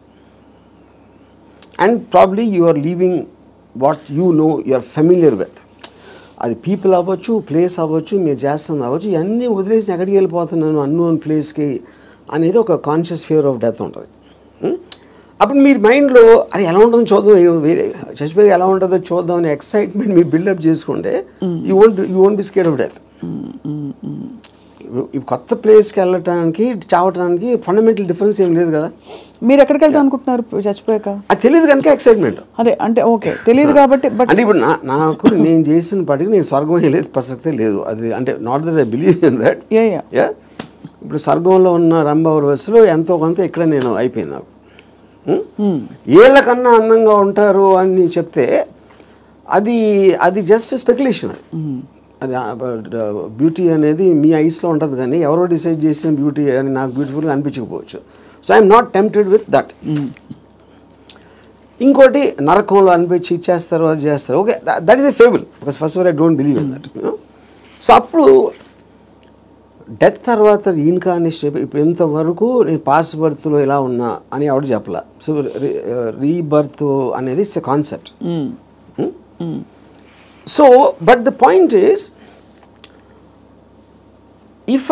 And probably you are leaving what you know, you are familiar with. అది పీపుల్ అవ్వచ్చు, ప్లేస్ అవ్వచ్చు, మీరు చేస్తుంది అవ్వచ్చు, ఇవన్నీ వదిలేసి ఎక్కడికి వెళ్ళిపోతున్నాను అన్నోన్ ప్లేస్కి అనేది ఒక కాన్షియస్ ఫియర్ ఆఫ్ డెత్ ఉంటుంది. అప్పుడు మీరు మైండ్లో అది ఎలా ఉంటుందో చూద్దాం, వేరే చచ్చిపోయి ఎలా ఉంటుందో చూద్దాం అనే ఎక్సైట్మెంట్ మీరు బిల్డప్ చేసుకుంటే you won't be scared of death. కొత్త ప్లేస్కి వెళ్ళటానికి చావటానికి ఫండమెంటల్ డిఫరెన్స్ ఏం లేదు కదా. మీరు ఎక్కడికి వెళ్తాం అనుకుంటున్నారు చచ్చిపోయాక? అది తెలియదు కనుక ఎక్సైట్మెంట్. అదే అంటే ఓకే తెలియదు కాబట్టి. అంటే ఇప్పుడు నాకు నేను చేసిన పాటికి నేను స్వర్గం వెళ్ళేది ప్రసక్తే లేదు. అది అంటే not that I believe in that. ఇప్పుడు స్వర్గంలో ఉన్న రంభావరవస్సులో ఎంతో కొంత ఇక్కడ నేను అయిపోయింది. నాకు ఏళ్ళకన్నా అందంగా ఉంటారు అని చెప్తే అది జస్ట్ స్పెక్యులేషన్. అది బ్యూటీ అనేది మీ ఐస్లో ఉంటుంది, కానీ ఎవరో డిసైడ్ చేసిన బ్యూటీ అని నాకు బ్యూటిఫుల్గా అనిపించకపోవచ్చు. So I'm not tempted with that. ఇంకోటి నరకంలో అనిపించి ఇచ్చేస్తారు, అది చేస్తారు. Okay, that is a fable, because first of all I don't believe in that. So అప్పుడు డెత్ తర్వాత ఇన్కార్నేషన్ ఇప్పుడు ఇంతవరకు నేను పాస్ బర్త్లో ఎలా ఉన్నా అని ఎవడు చెప్పలా. సో రీబర్త్ అనేది it's a concept. So but the point is, if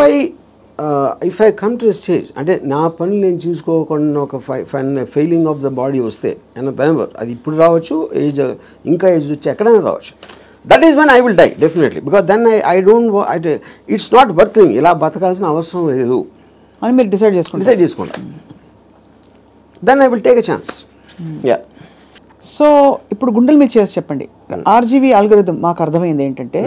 I come to a stage, అంటే నా పనులు నేను చూసుకోకుండా ఒక ఫెయిలింగ్ ఆఫ్ ద బాడీ వస్తే అది ఇప్పుడు రావచ్చు, ఇంకా ఏజ్ వచ్చి ఎక్కడైనా రావచ్చు. That is when I will die definitely, because then I don't it's not birthing, ఇలా బతకాల్సిన అవసరం లేదు అని మీరు డిసైడ్ చేసుకుంటా. Then I will take a chance. Yeah. So ఇప్పుడు గుండెల మీద చేసి చెప్పండి, ఆర్జీవీ ఆల్గోరిథం మాకు అర్థమైంది ఏంటంటే,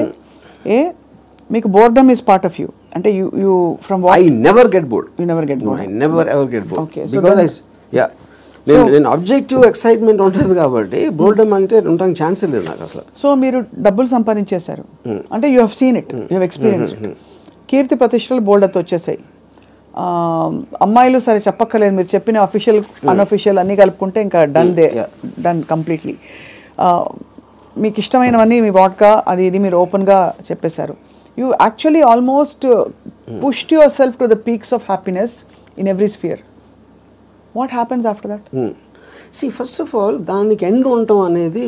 మీకు boredom is part of you, అంటే you from I never get bored. You never get bored. I never ever get bored. Because నేను ఆబ్జెక్టివ్ ఎక్సైట్మెంట్ ఉంటుంది కాబట్టి బోర్డమ్ అంటే ఉండడానికి ఛాన్స్ లేదు నాకు అసలు. సో మీరు డబ్బులు సంపాదించేశారు అంటే you have seen it, you have experience. కీర్తి ప్రతిష్టలు బోల్డర్తో వచ్చేసాయి, అమ్మాయిలు సరే చెప్పక్కర్లేదు, మీరు చెప్పిన అఫీషియల్ అన్అఫీషియల్ అన్నీ కలుపుకుంటే ఇంకా డన్ కంప్లీట్లీ. మీకు ఇష్టమైనవన్నీ మీ వాడ్కా అది ఇది మీరు ఓపెన్గా చెప్పేశారు. You actually almost pushed your self to the peaks of happiness in every sphere. What happens after that? See, first of all, దానికి ఎండ్ ఉండటం అనేది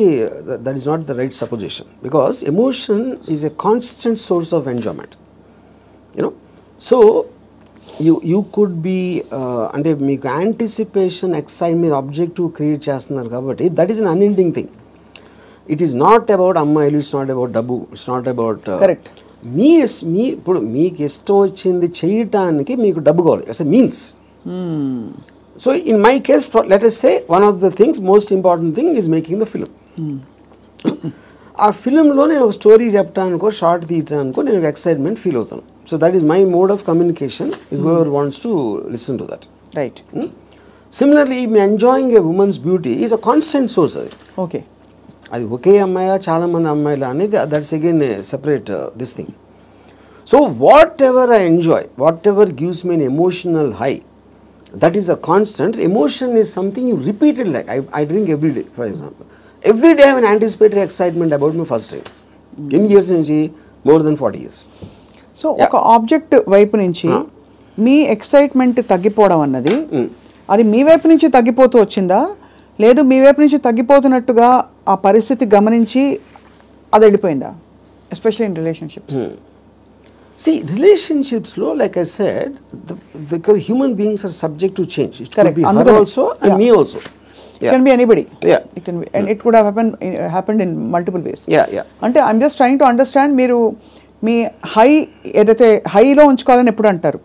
that is not the right supposition, because emotion is a constant source of enjoyment, you know. So you could be అంటే మీకు anticipation excite మీరు objective create చేస్తున్నారు కాబట్టి that is an unending thing. It is not about అమ్మాయిలు, it's not about డబ్బు, it's not about me ఇప్పుడు మీకు ఇష్టం వచ్చింది చేయటానికి మీకు డబ్బు కావాలి, it's a means. So in my case, let us say one of the things, most important thing is making the film. ఆ ఫిలింలో నేను ఒక స్టోరీ చెప్పడానికో షార్ట్ తీయటానికో నేను ఎక్సైట్మెంట్ ఫీల్ అవుతాను. So that is my mode of communication with whoever wants to listen to that. Right. Similarly me enjoying A women's beauty is a constant source. అది okay, అది ఒకే అమ్మాయా చాలా మంది అమ్మాయిలు అనేది that's again separate this thing. So what ever I enjoy, what ever gives me N emotional high, that is a constant. Emotion is something you repeated, like I drink every day, for example. Every day I have an anticipatory excitement about my first time. In years nunchi more than 40 years. So ఒక object వైపు నుంచి మీ excitement తగ్గిపోవడం అన్నది అది మీ వైపు నుంచి తగ్గిపోతూ వచ్చిందా, లేదు మీ వైపు నుంచి తగ్గిపోతున్నట్టుగా ఆ పరిస్థితి గమనించి అది వెళ్ళిపోయిందా? Especially in relationships. See, relationships lo, like I said, because human beings are subject to change. It could be her also and me also. It can be anybody. Yeah. It can be, and it could have happened in multiple ways. Yeah. అంటే I'm just trying to understand, మీరు మీ high ఏదైతే హైలో ఉంచుకోవాలని ఎప్పుడు అంటారు,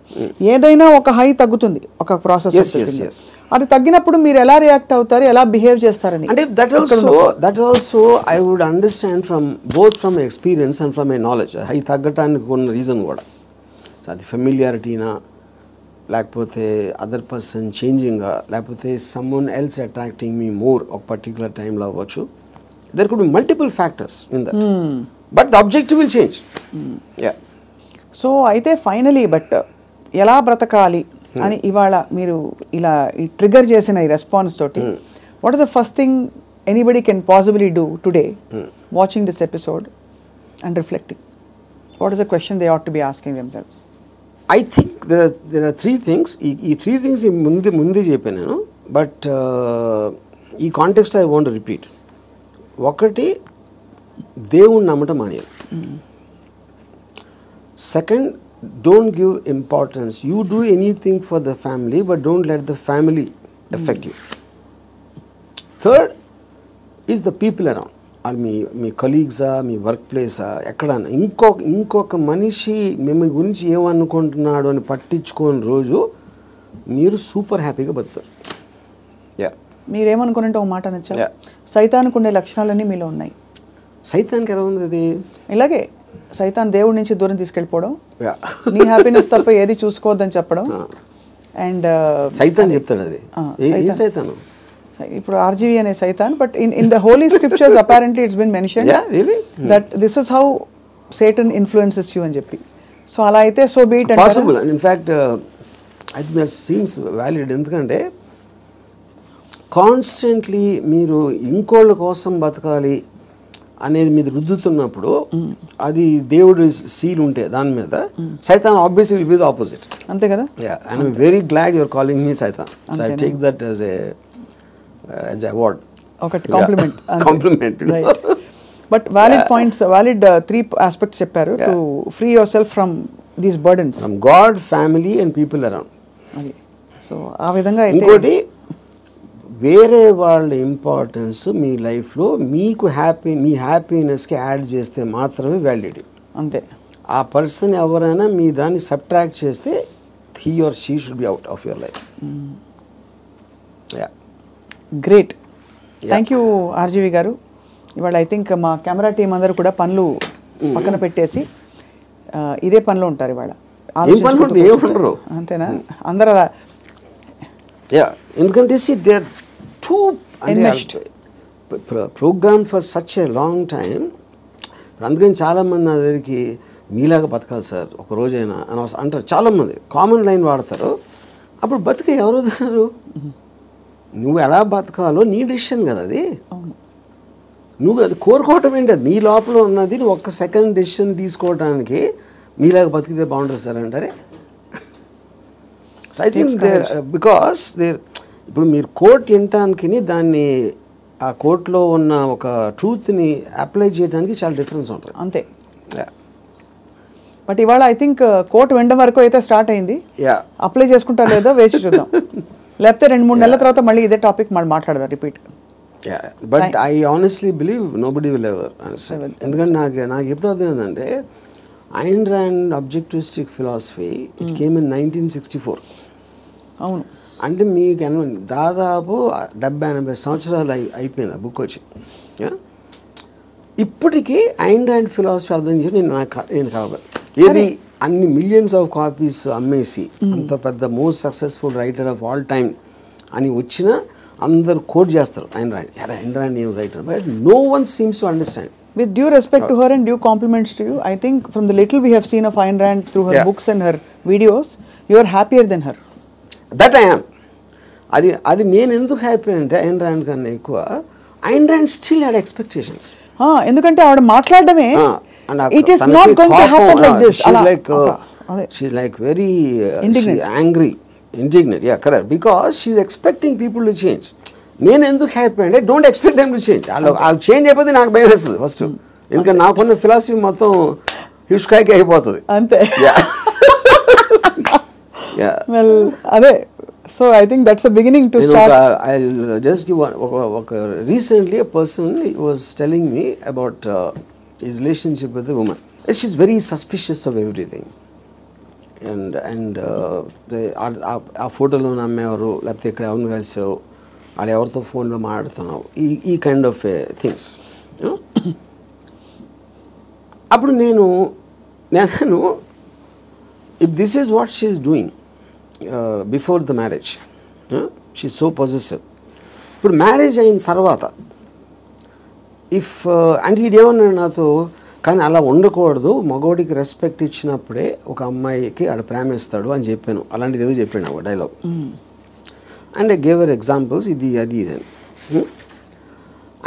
ఏదైనా ఒక high తగ్గుతుంది ఒక ప్రాసెస్. Yes. అది తగ్గినప్పుడు మీరు ఎలా రియాక్ట్ అవుతారు, ఎలా బిహేవ్ చేస్తారని. అంటే that also I would understand from both from experience and from my knowledge. High తగ్గటానికి ఉన్న రీజన్ కూడా అది ఫెమిలియారిటీనా, లేకపోతే అదర్ పర్సన్ చేంజింగా, లేకపోతే someone else attracting me more ఒక పర్టికులర్ టైంలో అవ్వచ్చు. There could be multiple factors in that, but the objective will change. So అయితే ఫైనలీ బట్ ఎలా బ్రతకాలి అని ఇవాళ మీరు ఇలా ట్రిగర్ చేసిన ఈ రెస్పాన్స్ తోటి, what is the first thing anybody can possibly do today watching this episode and reflecting? What is the question they ought to be asking themselves? I think there are three things. ఈ three things ముందే చెప్పాను నేను, but ఈ కాంటెక్స్ట్లో I want repeat. ఒకటి, దేవుణ్ణి నమ్మటం మానేయాలి. Second, don't give importance. You do anything for the family, but don't let the family affect you. Third is the people around. Or మీ కలీగ్సా, మీ వర్క్ ప్లేసా, ఎక్కడన్నా ఇంకొక మనిషి మేము గురించి ఏమనుకుంటున్నాడు అని పట్టించుకోని రోజు మీరు సూపర్ హ్యాపీగా బతుకుతారు. మీరేమనుకున్నట్టు ఒక మాట నచ్చా, సైతానికి ఉండే లక్షణాలన్నీ మీలో ఉన్నాయి. సైతానికి ఎలా ఉంది అది? ఇలాగే సైతాన్ దేవుడి నుంచి దూరం తీసుకెళ్ళిపోవడం, నీ హ్యాపీనెస్ తప్ప ఏది చూసుకోవద్దని చెప్పడం. అండ్ సైతాన్ చెప్తాడు అది. ఏ సైతాను? ఇప్పుడు ఆర్జీవి అనే సైతాన్, but in the holy scriptures apparently it's been mention that this is how Satan influences you అని చెప్పి. సో అలా అయితే so be it possible. In fact I think that seems valid. ఎందుకంటే కాన్స్టెంట్లీ మీరు ఇంకోళ్ళ కోసం బతకాలి అనేది మీద రుద్దుతున్నప్పుడు, అది దేవుడు సీల్ ఉంటే దాని మీద, సైతాన్ obviously will be the opposite. అంతే కదా? And I'm very glad your calling me సైతాన్. So I take that as a award, ఒకటి compliment. Compliment. But valid points, valid 3 aspects చెప్పారు to free yourself from these burdens, from God, family and people around. అది so ఆ విధంగా. ఇంకోటి, వేరే వాళ్ళ importance మీ లైఫ్లో మీకు మీ హ్యాపీనెస్కి యాడ్ చేస్తే మాత్రమే వ్యాలిడిటీ. అంతే. ఆ పర్సన్ ఎవరైనా మీ దాన్ని సబ్ట్రాక్ట్ చేస్తే he or she should be out of your life. Great. Thank you RGV గారు. ఇవాళ ఐ థింక్ మా కెమెరా టీం అందరూ కూడా పనులు పక్కన పెట్టేసి ఇదే పనిలో ఉంటారు ఇవాళ. అంతేనా? అందరూ అలా. ఎందుకంటే they are too program for such a long time. అందుకని చాలామంది నా దగ్గరికి మీలాగా బతకాలి సార్ ఒక రోజైనా అని అంటారు చాలామంది, కామన్ లైన్ వాడతారు. అప్పుడు బతికే ఎవరు వదిలేరు? నువ్వు ఎలా బతకాలో నీ డెసిషన్ కదా అది. నువ్వు అది కోరుకోవటం ఏంటి? అది నీ లోపల ఉన్నది. నువ్వు ఒక్క సెకండ్ డెసిషన్ తీసుకోవడానికి మీలాగా బతికితే బాగుంటుంది సార్ అంటారే. సో ఐ థింక్ బికాస్ ఇప్పుడు మీరు కోర్ట్ వినటానికి దాన్ని ఆ కోర్టులో ఉన్న ఒక ట్రూత్ని అప్లై చేయడానికి చాలా డిఫరెన్స్ ఉంటుంది అంతే. బట్ ఇవాళ ఐ థింక్ కోర్టు వినడం వరకు అయితే స్టార్ట్ అయింది. అప్లై చేసుకుంటారు లేదో వేచి చూద్దాం. లేకపోతే 2-3 నెలల తర్వాత మళ్ళీ ఇదే టాపిక్ మళ్ళీ మాట్లాడదాం repeat. But I honestly believe nobody will ever understand. ఎందుకంటే నాకు ఎప్పుడు అర్థమైందంటే Ayn Rand objectivistic philosophy it came in 1964. అవును. అంటే మీకు దాదాపు 70-80 సంవత్సరాలు అయిపోయింది ఆ బుక్ వచ్చి. ఇప్పటికీ ఐన్ ర్యాండ్ ఫిలాసఫీ అర్థం చేసి నేను కావాలి ఏది అన్ని మిలియన్స్ ఆఫ్ కాపీస్ అమ్మేసి అంత పెద్ద most successful writer of all time అని వచ్చిన అందరు కోట్ చేస్తారు ఐన్ ర్యాండ్ ఏం writer, but no one seems to understand. With due respect to her and due compliments to you, I think from the little we have seen of Ayn Rand through her books and her videos, you are happier than her. That I am. అది నేను ఎందుకు happy అంటే Ayn Rand కన్నా ఎక్కువ Ayn Rand still had expectations. ఎందుకంటే ఆవిడ మాట్లాడడమే it is not going to happen like this. She's like very angry, indignant. Yeah, correct. Because she's expecting people to change. నేను ఎందుకు హ్యాపీ అంటే don't expect them to change. వాళ్ళు change అయిపోతే నాకు భయం వేస్తుంది ఫస్ట్. ఎందుకంటే నాకున్న ఫిలాసఫీ మొత్తం హిస్కాయికి అయిపోతుంది అంతే. వెల్ అదే. So I think that's the beginning to start. I just give ఒక recently a person was telling me about his relationship with a woman. She's very suspicious of everything. And ఆ ఫోటోలో నమ్మేవారు, లేకపోతే ఇక్కడ ఎవరిని కలిసావు, వాళ్ళు ఎవరితో ఫోన్లో మాట్లాడుతున్నావు, ఈ కైండ్ ఆఫ్ థింగ్స్. అప్పుడు నేను if this is what she is doing before the marriage, she so possessive. ఇప్పుడు మ్యారేజ్ అయిన తర్వాత అంటే ఇదేమన్నాడు నాతో, కానీ అలా ఉండకూడదు, మగవాడికి రెస్పెక్ట్ ఇచ్చినప్పుడే ఒక అమ్మాయికి ఆడ ప్రేమిస్తాడు అని చెప్పాను. అలాంటిది ఏదో చెప్పాను ఒక dialogue. And I gave her examples, ఇది అది ఇదని.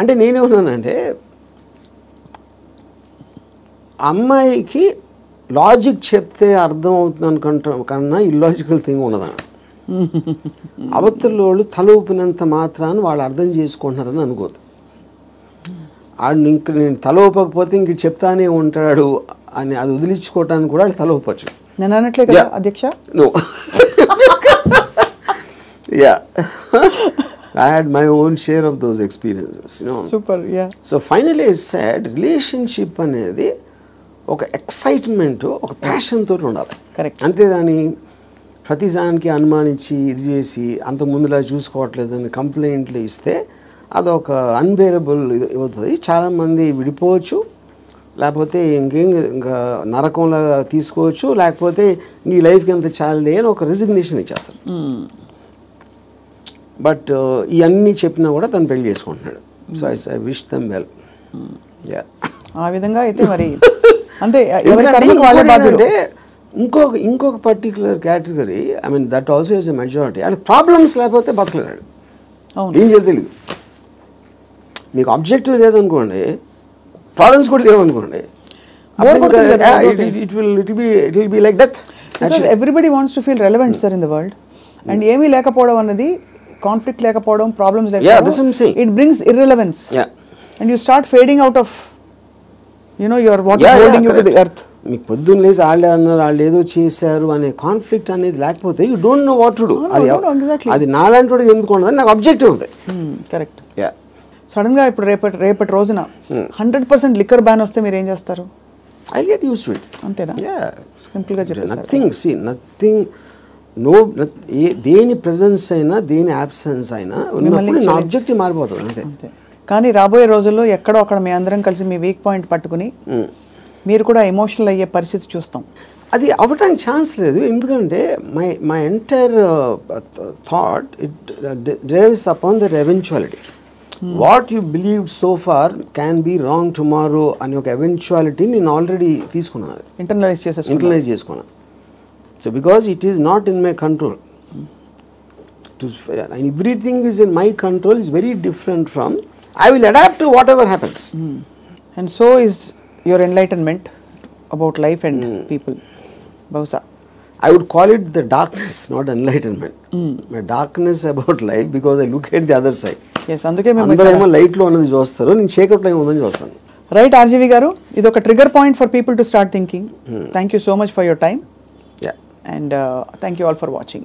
అంటే నేనేమన్నానంటే అమ్మాయికి లాజిక్ చెప్తే అర్థం అవుతుంది అనుకుంటా కన్నా ఇల్లాజికల్ థింగ్ ఉన్నదని. అవతల వాళ్ళు తల ఊపినంత మాత్రాన్ని వాళ్ళు అర్థం చేసుకుంటున్నారని అనుకోదు. ఇంక నేను తల ఊపకపోతే ఇంక చెప్తానే ఉంటాడు అని అది వదిలించుకోవటానికి కూడా తల ఊపచ్చు. నేను అనట్లే కదా అధ్యక్ష. No. Yeah. I had my own share of those experiences, you know. Super, yeah. So finally I said relationship అనేది ఒక ఎక్సైట్మెంట్, ఒక ప్యాషన్ తోటి ఉండాలి. కరెక్ట్. అంతేగాని ప్రతిదానికి అనుమానించి ఇది చేసి అంత ముందులా చూసుకోవట్లేదని కంప్లైంట్లు ఇస్తే అదొక అన్బేరబుల్ అవుతుంది. చాలామంది విడిపోవచ్చు, లేకపోతే ఇంకా నరకంలా తీసుకోవచ్చు, లేకపోతే నీ లైఫ్కి ఎంత చాలే అని ఒక రిజిగ్నేషన్ ఇచ్చేస్తారు. బట్ ఇవన్నీ చెప్పినా కూడా తను పెళ్లి చేసుకుంటున్నాడు. So I wish them well. ఆ విధంగా అయితే మరి అంటే ఇంకొక particular category, I mean that also is a majority. వాళ్ళకి ప్రాబ్లమ్స్ లేకపోతే బతకలేడు, ఏం చేయాలి తెలియదు. మీకు ఆబ్జెక్టివ్ లేదనుకోండి, ప్రాబ్లమ్స్ కూడా లేవనుకోండి, it will be like death. Everybody wants to feel relevant sir in the world. And ఏమీ లేకపోవడం అన్నది, కాన్ఫ్లిక్ట్ లేకపోవడం, ప్రాబ్లమ్స్ లేకపోవడం, it brings irrelevance. And you start fading out of your what is holding you to the earth. మీకు పొద్దున్న లేసి వాళ్ళే అన్నారు, వాళ్ళు ఏదో చేశారు అనే కాన్ఫ్లిక్ట్ అనేది లేకపోతే you don't know what to do. అది నాలాంటి వాడికి ఎందుకు ఉండదు, నాకు ఆబ్జెక్టివ్ ఉంది. కరెక్ట్. సడన్ గా ఇప్పుడు రేపటి రోజున 100% లిక్కర్ బ్యాన్ వస్తే మీరు ఏం చేస్తారు? I get used to it. అంతేనా? సింపుల్ గా చెప్పండి. నథింగ్ దేని ప్రెజెన్స్ అయినా దేని అబ్సెన్స్ అయినా ఉన్నప్పుడు నా ఆబ్జెక్టివ్ మారిపోతుంది అంతే. కానీ రాబోయే రోజుల్లో ఎక్కడో అక్కడ మీ అందరం కలిసి మీ వీక్ పాయింట్ పట్టుకుని మీరు కూడా ఎమోషనల్ అయ్యే పరిస్థితి చూస్తాం. అది అవ్వటానికి ఛాన్స్ లేదు. ఎందుకంటే my entire thought it drives upon that eventuality. What you believed so far can be wrong tomorrow అనే ఒక ఎవెన్చువాలిటీ నేను ఆల్రెడీ తీసుకున్నాను, ఇంటర్నలైజ్ చేసుకున్నాను. So because it is not in my control, everything is in my control is very different from I will adapt to whatever happens. And so is your enlightenment about life and people. బహుశా I would call it the darkness, not enlightenment. My darkness about life because I look at the other side. Yes, అందుకే మేము అందరూ ఏమో light లో ఉన్నది చూస్తారు, నేను చీకట్లో ఏముందని చూస్తాను. రైట్ ఆర్జీవి గారు, ఇది ఒక trigger point for people to start thinking. Thank you so much for your time. Yeah. And thank you all for watching.